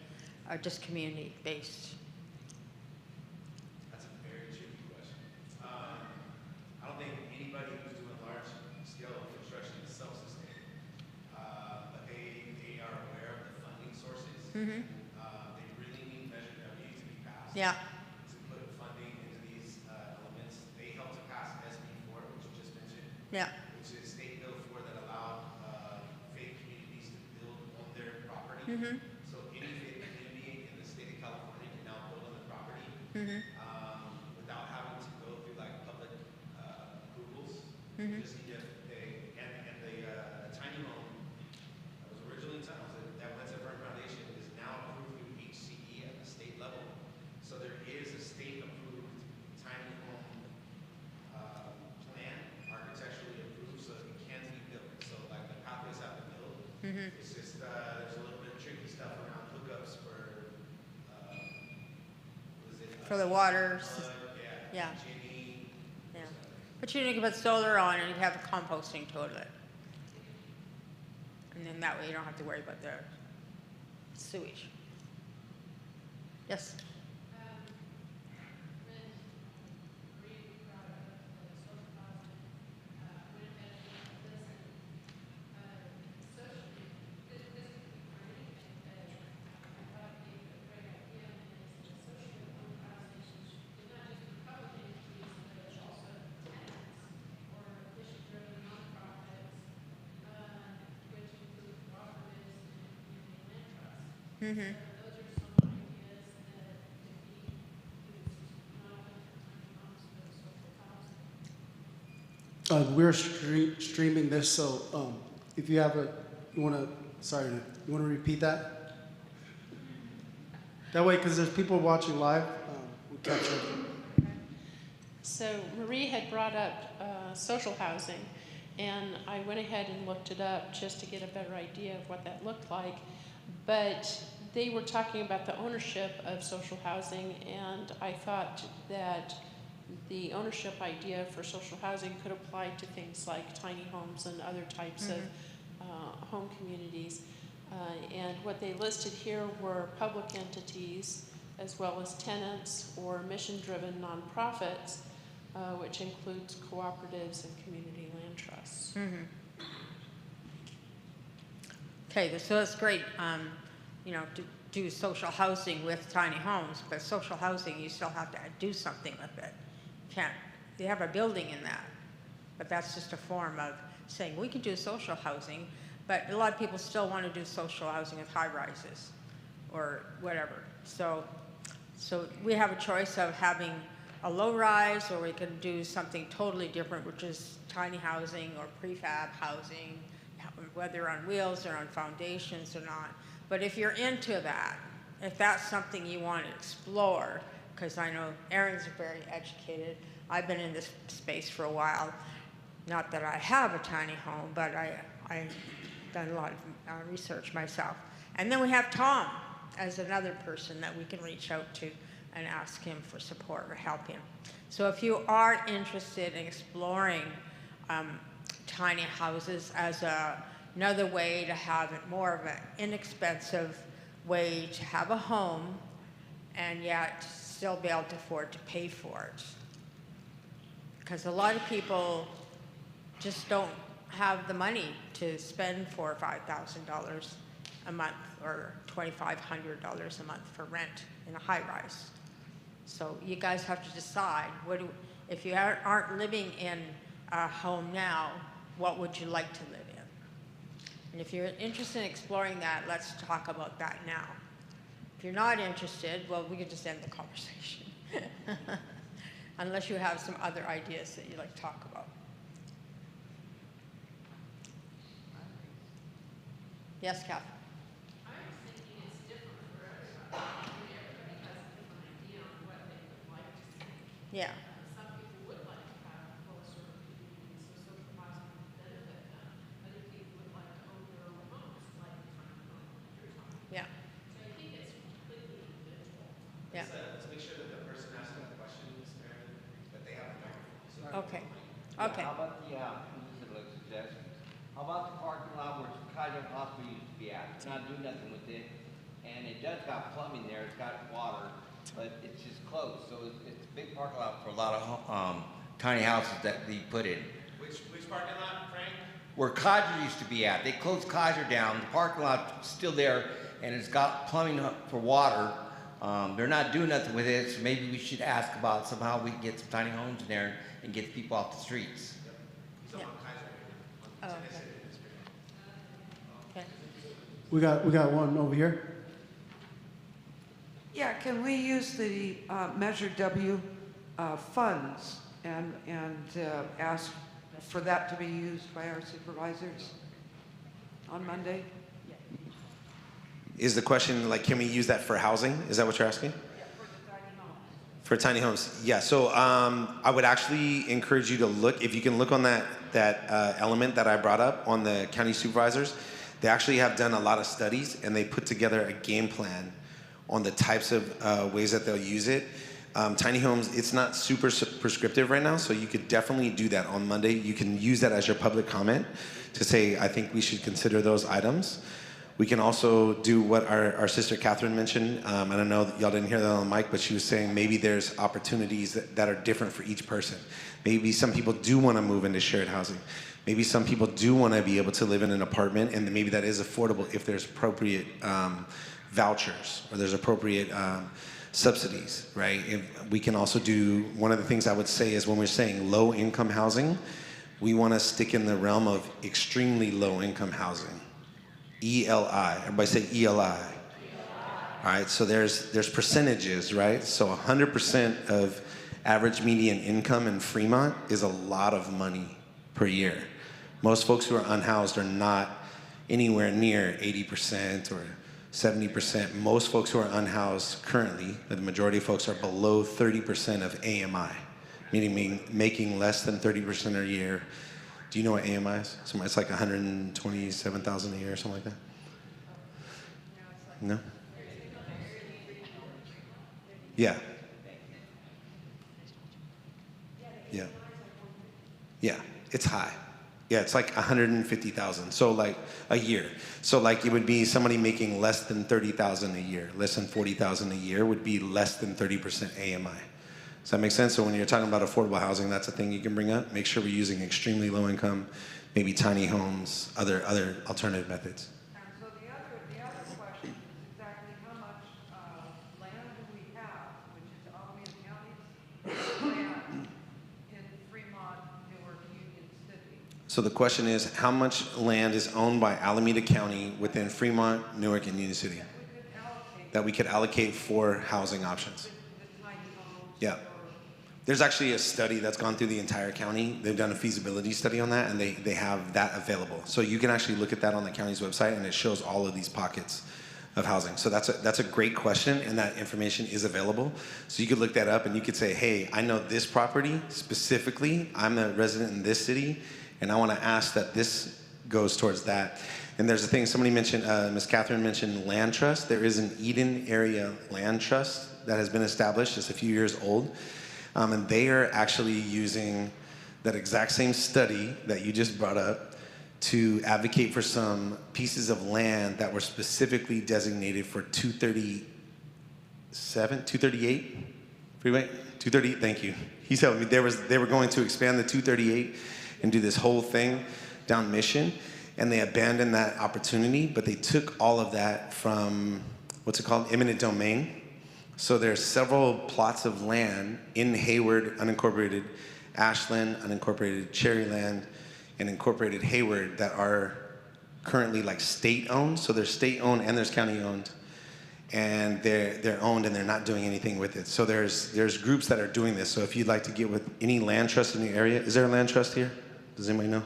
S9: just community-based?
S3: That's a very tricky question. I don't think anybody who's doing large-scale construction is self-sustained, but they are aware of the funding sources.
S9: Mm-hmm.
S3: They really need Measure W to be passed.
S9: Yeah.
S3: To put funding into these elements. They helped to pass SB4, which you just mentioned.
S9: Yeah.
S3: Which is State Bill 4 that allowed faith communities to build on their property.
S9: Mm-hmm.
S3: So any faith community in the state of California can now build on the property
S9: Mm-hmm.
S3: without having to go through like public approvals.
S9: Mm-hmm.
S3: You just need to pay. And the tiny home that was originally in town that went to Firm Foundation is now approved through HCE at the state level. So there is a state-approved tiny home plan, architecturally approved, so it can be built. So like the pathways have to build.
S9: Mm-hmm.
S3: It's just there's a little bit of tricky stuff around hookups for what is it?
S9: For the water.
S3: Yeah.
S9: Yeah.
S3: Ginny.
S9: Yeah. But you can put solar on, and you have a composting toilet. And then that way you don't have to worry about the sewage. Yes?
S1: We're streaming this, so if you have you want to repeat that? That way, because there's people watching live, we capture it.
S11: So Marie had brought up social housing, and I went ahead and looked it up just to get a better idea of what that looked like. But they were talking about the ownership of social housing, and I thought that the ownership idea for social housing could apply to things like tiny homes and other types of home communities. And what they listed here were public entities, as well as tenants or mission-driven nonprofits, which includes cooperatives and community land trusts.
S9: Okay, so that's great, to do social housing with tiny homes, but social housing, you still have to do something with it. You have a building in that, but that's just a form of saying we can do social housing, but a lot of people still want to do social housing with high rises or whatever. So we have a choice of having a low rise, or we can do something totally different, which is tiny housing or prefab housing, whether on wheels or on foundations or not. But if you're into that, if that's something you want to explore, because I know Erin's very educated. I've been in this space for a while. Not that I have a tiny home, but I've done a lot of research myself. And then we have Tom as another person that we can reach out to and ask him for support or help him. So if you are interested in exploring tiny houses as another way to have it more of an inexpensive way to have a home and yet still be able to afford to pay for it. Because a lot of people just don't have the money to spend $4,000 or $5,000 a month or $2,500 a month for rent in a high rise. So you guys have to decide, if you aren't living in a home now, what would you like to live in? And if you're interested in exploring that, let's talk about that now. If you're not interested, well, we could just end the conversation. Unless you have some other ideas that you'd like to talk about. Yes, Catherine?
S2: I was thinking it's different for everybody. Everybody has a different idea on what they would like to see.
S9: Yeah.
S2: Some people would like to have closer communities, so social housing would benefit them. Other people would like to own their own homes, like the tiny home you're talking about.
S9: Yeah.
S2: So I think it's completely individual.
S9: Yeah.
S3: Let's make sure that the person asking the question is that they have a microphone.
S9: Okay.
S12: Yeah,
S9: Okay.
S12: how about the, this is a suggestion. How about the parking lot where Kaiser Hospital used to be at? It's not doing nothing with it. And it does got plumbing there, it's got water, but it's just closed. So it's a big parking lot for a lot of tiny houses that they put in.
S3: Which parking lot, Frank?
S12: Where Kaiser used to be at. They closed Kaiser down. The parking lot's still there, and it's got plumbing for water. They're not doing nothing with it, so maybe we should ask about somehow we can get some tiny homes in there and get people off the streets.
S9: Yeah. Oh, okay. Okay.
S1: We got one over here.
S10: Yeah, can we use the Measure W funds and ask for that to be used by our supervisors on Monday?
S3: Is the question like, can we use that for housing? Is that what you're asking?
S10: Yeah, for the tiny homes.
S3: For tiny homes, yeah. So I would actually encourage you to look, if you can look on that element that I brought up on the county supervisors. They actually have done a lot of studies, and they put together a game plan on the types of ways that they'll use it. Tiny homes, it's not super prescriptive right now, so you could definitely do that on Monday. You can use that as your public comment to say, I think we should consider those items. We can also do what our sister Catherine mentioned. I don't know, y'all didn't hear that on the mic, but she was saying maybe there's opportunities that are different for each person. Maybe some people do want to move into shared housing. Maybe some people do want to be able to live in an apartment, and maybe that is affordable if there's appropriate vouchers or there's appropriate subsidies, right? We can also do, one of the things I would say is when we're saying low income housing, we want to stick in the realm of extremely low income housing. ELI. Everybody say ELI. All right, so there's percentages, right? So 100% of average median income in Fremont is a lot of money per year. Most folks who are unhoused are not anywhere near 80% or 70%. Most folks who are unhoused currently, the majority of folks are below 30% of AMI, meaning making less than 30% a year. Do you know what AMI is? It's like 127,000 a year or something like that? No? Yeah. Yeah. Yeah, it's high. Yeah, it's like 150,000. So like a year. So like it would be somebody making less than 30,000 a year, less than 40,000 a year would be less than 30% AMI. Does that make sense? So when you're talking about affordable housing, that's a thing you can bring up. Make sure we're using extremely low income, maybe tiny homes, other alternative methods.
S10: And so the other question is exactly how much land do we have, which is Alameda County's land in Fremont, Newark, Union City?
S3: So the question is, how much land is owned by Alameda County within Fremont, Newark, and Union City that we could allocate for housing options? Yeah. There's actually a study that's gone through the entire county. They've done a feasibility study on that, and they have that available. So you can actually look at that on the county's website, and it shows all of these pockets of housing. So that's a great question, and that information is available. So you could look that up, and you could say, hey, I know this property specifically. I'm a resident in this city, and I want to ask that this goes towards that. And there's a thing, somebody mentioned, Ms. Catherine mentioned land trust. There is an Eden area land trust that has been established, just a few years old. And they are actually using that exact same study that you just brought up to advocate for some pieces of land that were specifically designated for 238 freeway? 238, thank you. He's telling me they were going to expand the 238 and do this whole thing down Mission, and they abandoned that opportunity, but they took all of that from, what's it called, eminent domain. So there's several plots of land in Hayward, unincorporated, Ashland, unincorporated, Cherryland, and incorporated Hayward that are currently like state-owned. So there's state-owned and there's county-owned, and they're owned and they're not doing anything with it. So there's groups that are doing this. So if you'd like to get with any land trust in the area, is there a land trust here? Does anybody know?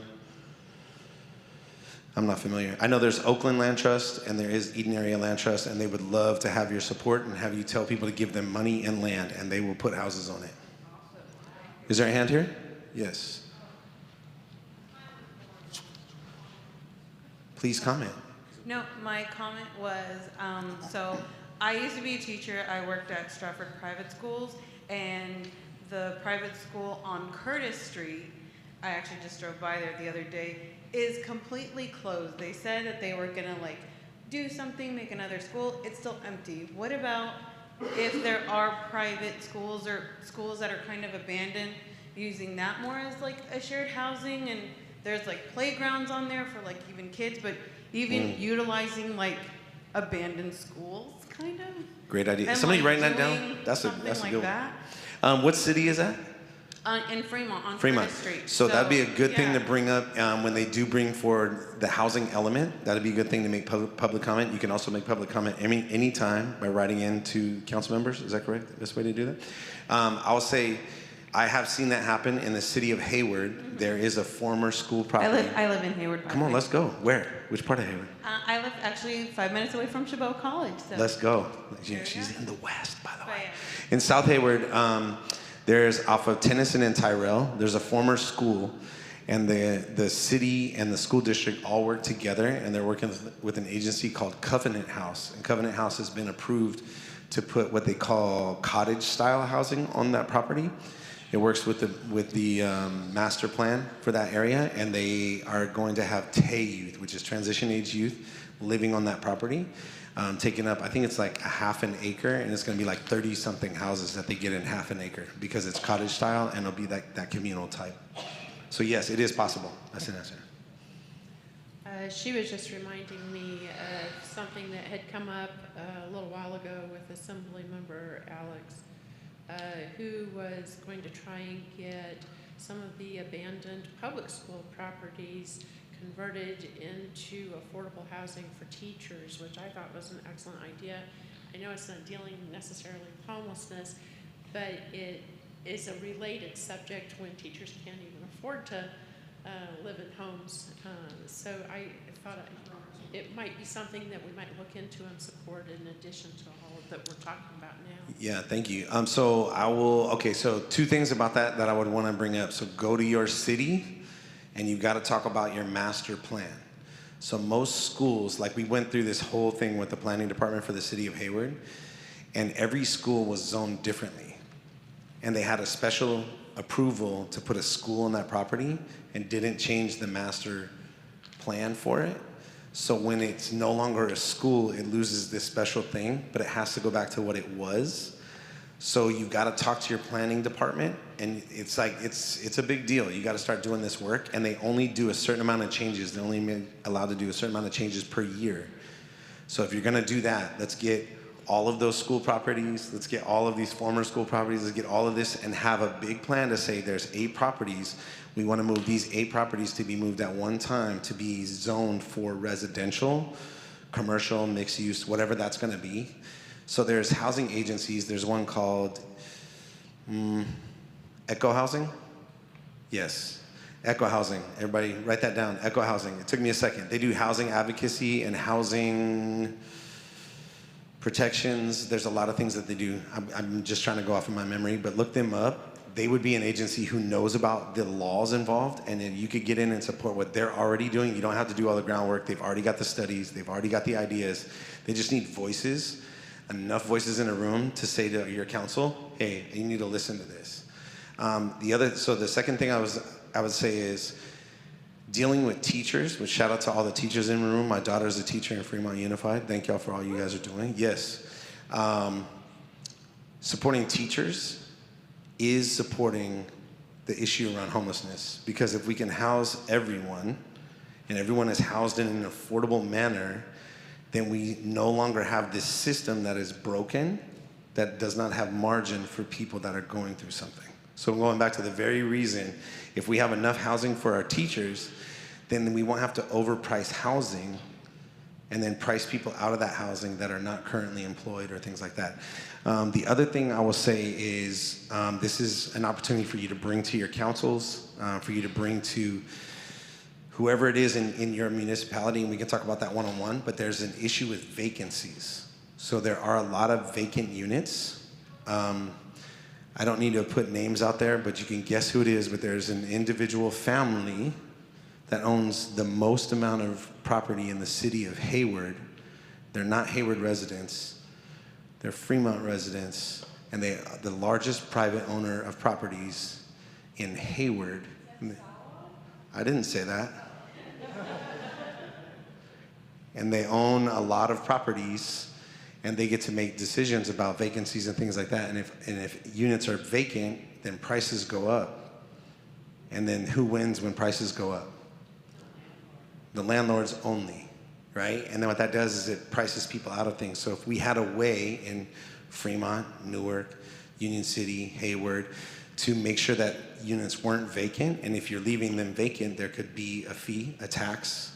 S3: I'm not familiar. I know there's Oakland Land Trust and there is Eden Area Land Trust, and they would love to have your support and have you tell people to give them money and land, and they will put houses on it. Is there a hand here? Yes. Please comment.
S2: No, my comment was, so I used to be a teacher. I worked at Stratford Private Schools, and the private school on Curtis Street, I actually just drove by there the other day, is completely closed. They said that they were gonna like do something, make another school. It's still empty. What about if there are private schools or schools that are kind of abandoned, using that more as like a shared housing, and there's like playgrounds on there for like even kids, but even utilizing like abandoned schools, kind of.
S3: Great idea.
S2: And,
S3: Somebody
S2: like,
S3: writing that down?
S2: doing
S3: That's a
S2: something
S3: good
S2: like
S3: one. What city is that?
S2: In Fremont, on
S3: Fremont.
S2: Curtis Street.
S3: So that'd be a good thing to
S2: yeah.
S3: bring up when they do bring forward the housing element. That'd be a good thing to make public comment. You can also make public comment any time by writing in to council members. Is that correct? The best way to do that? I'll say I have seen that happen in the city of Hayward. Mm-hmm. There is a former school property.
S2: I live in Hayward.
S3: Come on, let's go. Where? Which part of Hayward?
S2: I live actually 5 minutes away from Chabot College. So.
S3: Let's go. She's in the west, by the way. In South Hayward, there's off of Tennyson and Tyrell, there's a former school, and the city and the school district all work together, and they're working with an agency called Covenant House. And Covenant House has been approved to put what they call cottage-style housing on that property. It works with the master plan for that area, and they are going to have TAY youth, which is transition-age youth, living on that property. Taking up, I think it's like a half an acre, and it's going to be like 30-something houses that they get in half an acre because it's cottage style, and it'll be that communal type. So yes, it is possible. That's an answer.
S11: She was just reminding me of something that had come up a little while ago with Assembly Member Alex, who was going to try and get some of the abandoned public school properties converted into affordable housing for teachers, which I thought was an excellent idea. I know it's not dealing necessarily with homelessness, but it is a related subject when teachers can't even afford to live in homes. So I thought it might be something that we might look into and support in addition to all that we're talking about now.
S3: Yeah, thank you. So 2 things about that I would want to bring up. So go to your city and you've got to talk about your master plan. So most schools, like we went through this whole thing with the planning department for the city of Hayward, and every school was zoned differently. And they had a special approval to put a school on that property and didn't change the master plan for it. So when it's no longer a school, it loses this special thing, but it has to go back to what it was. So you've got to talk to your planning department, and it's a big deal. You got to start doing this work, and they only do a certain amount of changes. They're only allowed to do a certain amount of changes per year. So if you're going to do that, let's get all of those school properties, let's get all of these former school properties, let's get all of this and have a big plan to say there's 8 properties. We want to move these 8 properties to be moved at one time to be zoned for residential, commercial, mixed use, whatever that's going to be. So there's housing agencies. There's one called Echo Housing. Yes, Echo Housing. Everybody write that down, Echo Housing. It took me a second. They do housing advocacy and housing protections. There's a lot of things that they do. I'm just trying to go off of my memory, but look them up. They would be an agency who knows about the laws involved, and then you could get in and support what they're already doing. You don't have to do all the groundwork. They've already got the studies. They've already got the ideas. They just need voices, enough voices in a room to say to your council, hey, you need to listen to this. So the second thing I would say is dealing with teachers, which shout out to all the teachers in the room. My daughter's a teacher in Fremont Unified. Thank y'all for all you guys are doing. Yes. Supporting teachers is supporting the issue around homelessness, because if we can house everyone and everyone is housed in an affordable manner, then we no longer have this system that is broken, that does not have margin for people that are going through something. So going back to the very reason, if we have enough housing for our teachers, then we won't have to overprice housing and then price people out of that housing that are not currently employed or things like that. The other thing I will say is this is an opportunity for you to bring to your councils, for you to bring to whoever it is in your municipality, and we can talk about that one-on-one, but there's an issue with vacancies. So there are a lot of vacant units. I don't need to put names out there, but you can guess who it is, but there's an individual family that owns the most amount of property in the city of Hayward. They're not Hayward residents, they're Fremont residents, and they're the largest private owner of properties in Hayward. I didn't say that. And they own a lot of properties, and they get to make decisions about vacancies and things like that. And if units are vacant, then prices go up. And then who wins when prices go up? The landlords only, right? And then what that does is it prices people out of things. So if we had a way in Fremont, Newark, Union City, Hayward, to make sure that units weren't vacant, and if you're leaving them vacant, there could be a fee, a tax,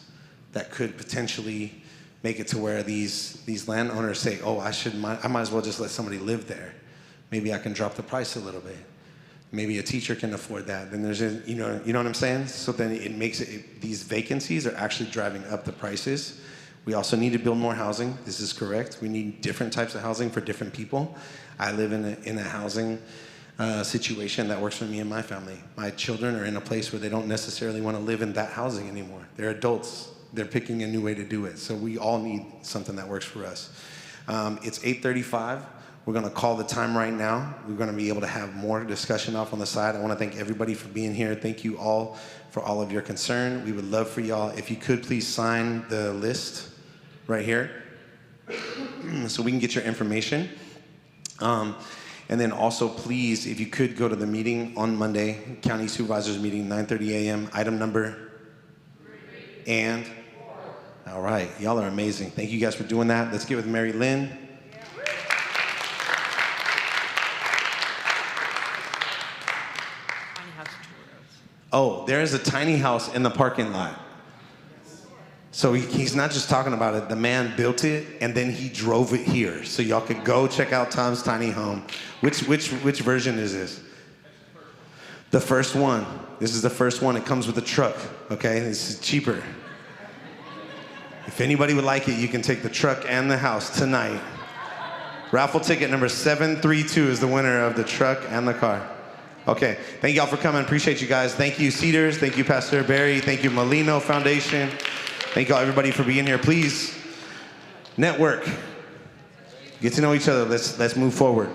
S3: that could potentially make it to where these landowners say, oh, I might as well just let somebody live there. Maybe I can drop the price a little bit. Maybe a teacher can afford that. Then there's, you know what I'm saying? So then it makes these vacancies are actually driving up the prices. We also need to build more housing. This is correct. We need different types of housing for different people. I live in a housing situation that works for me and my family. My children are in a place where they don't necessarily want to live in that housing anymore. They're adults. They're picking a new way to do it. So we all need something that works for us. It's 8:35. We're going to call the time right now. We're going to be able to have more discussion off on the side. I want to thank everybody for being here. Thank you all for all of your concern. We would love for y'all, if you could please sign the list right here so we can get your information. And then also, please, if you could go to the meeting on Monday, County Supervisors meeting, 9:30 a.m., item number 3. And? All right, y'all are amazing. Thank you guys for doing that. Let's get with Mary Lynn. Oh, there is a tiny house in the parking lot. So he's not just talking about it. The man built it, and then he drove it here. So y'all could go check out Tom's tiny home. Which version is this? The first one. This is the first one. It comes with a truck, okay? This is cheaper. If anybody would like it, you can take the truck and the house tonight. Raffle ticket number 732 is the winner of the truck and the car. Okay, thank y'all for coming. Appreciate you guys. Thank you, Cedars. Thank you, Pastor Barry. Thank you, Melino Foundation. Thank y'all, everybody, for being here. Please, network. Get to know each other. Let's move forward.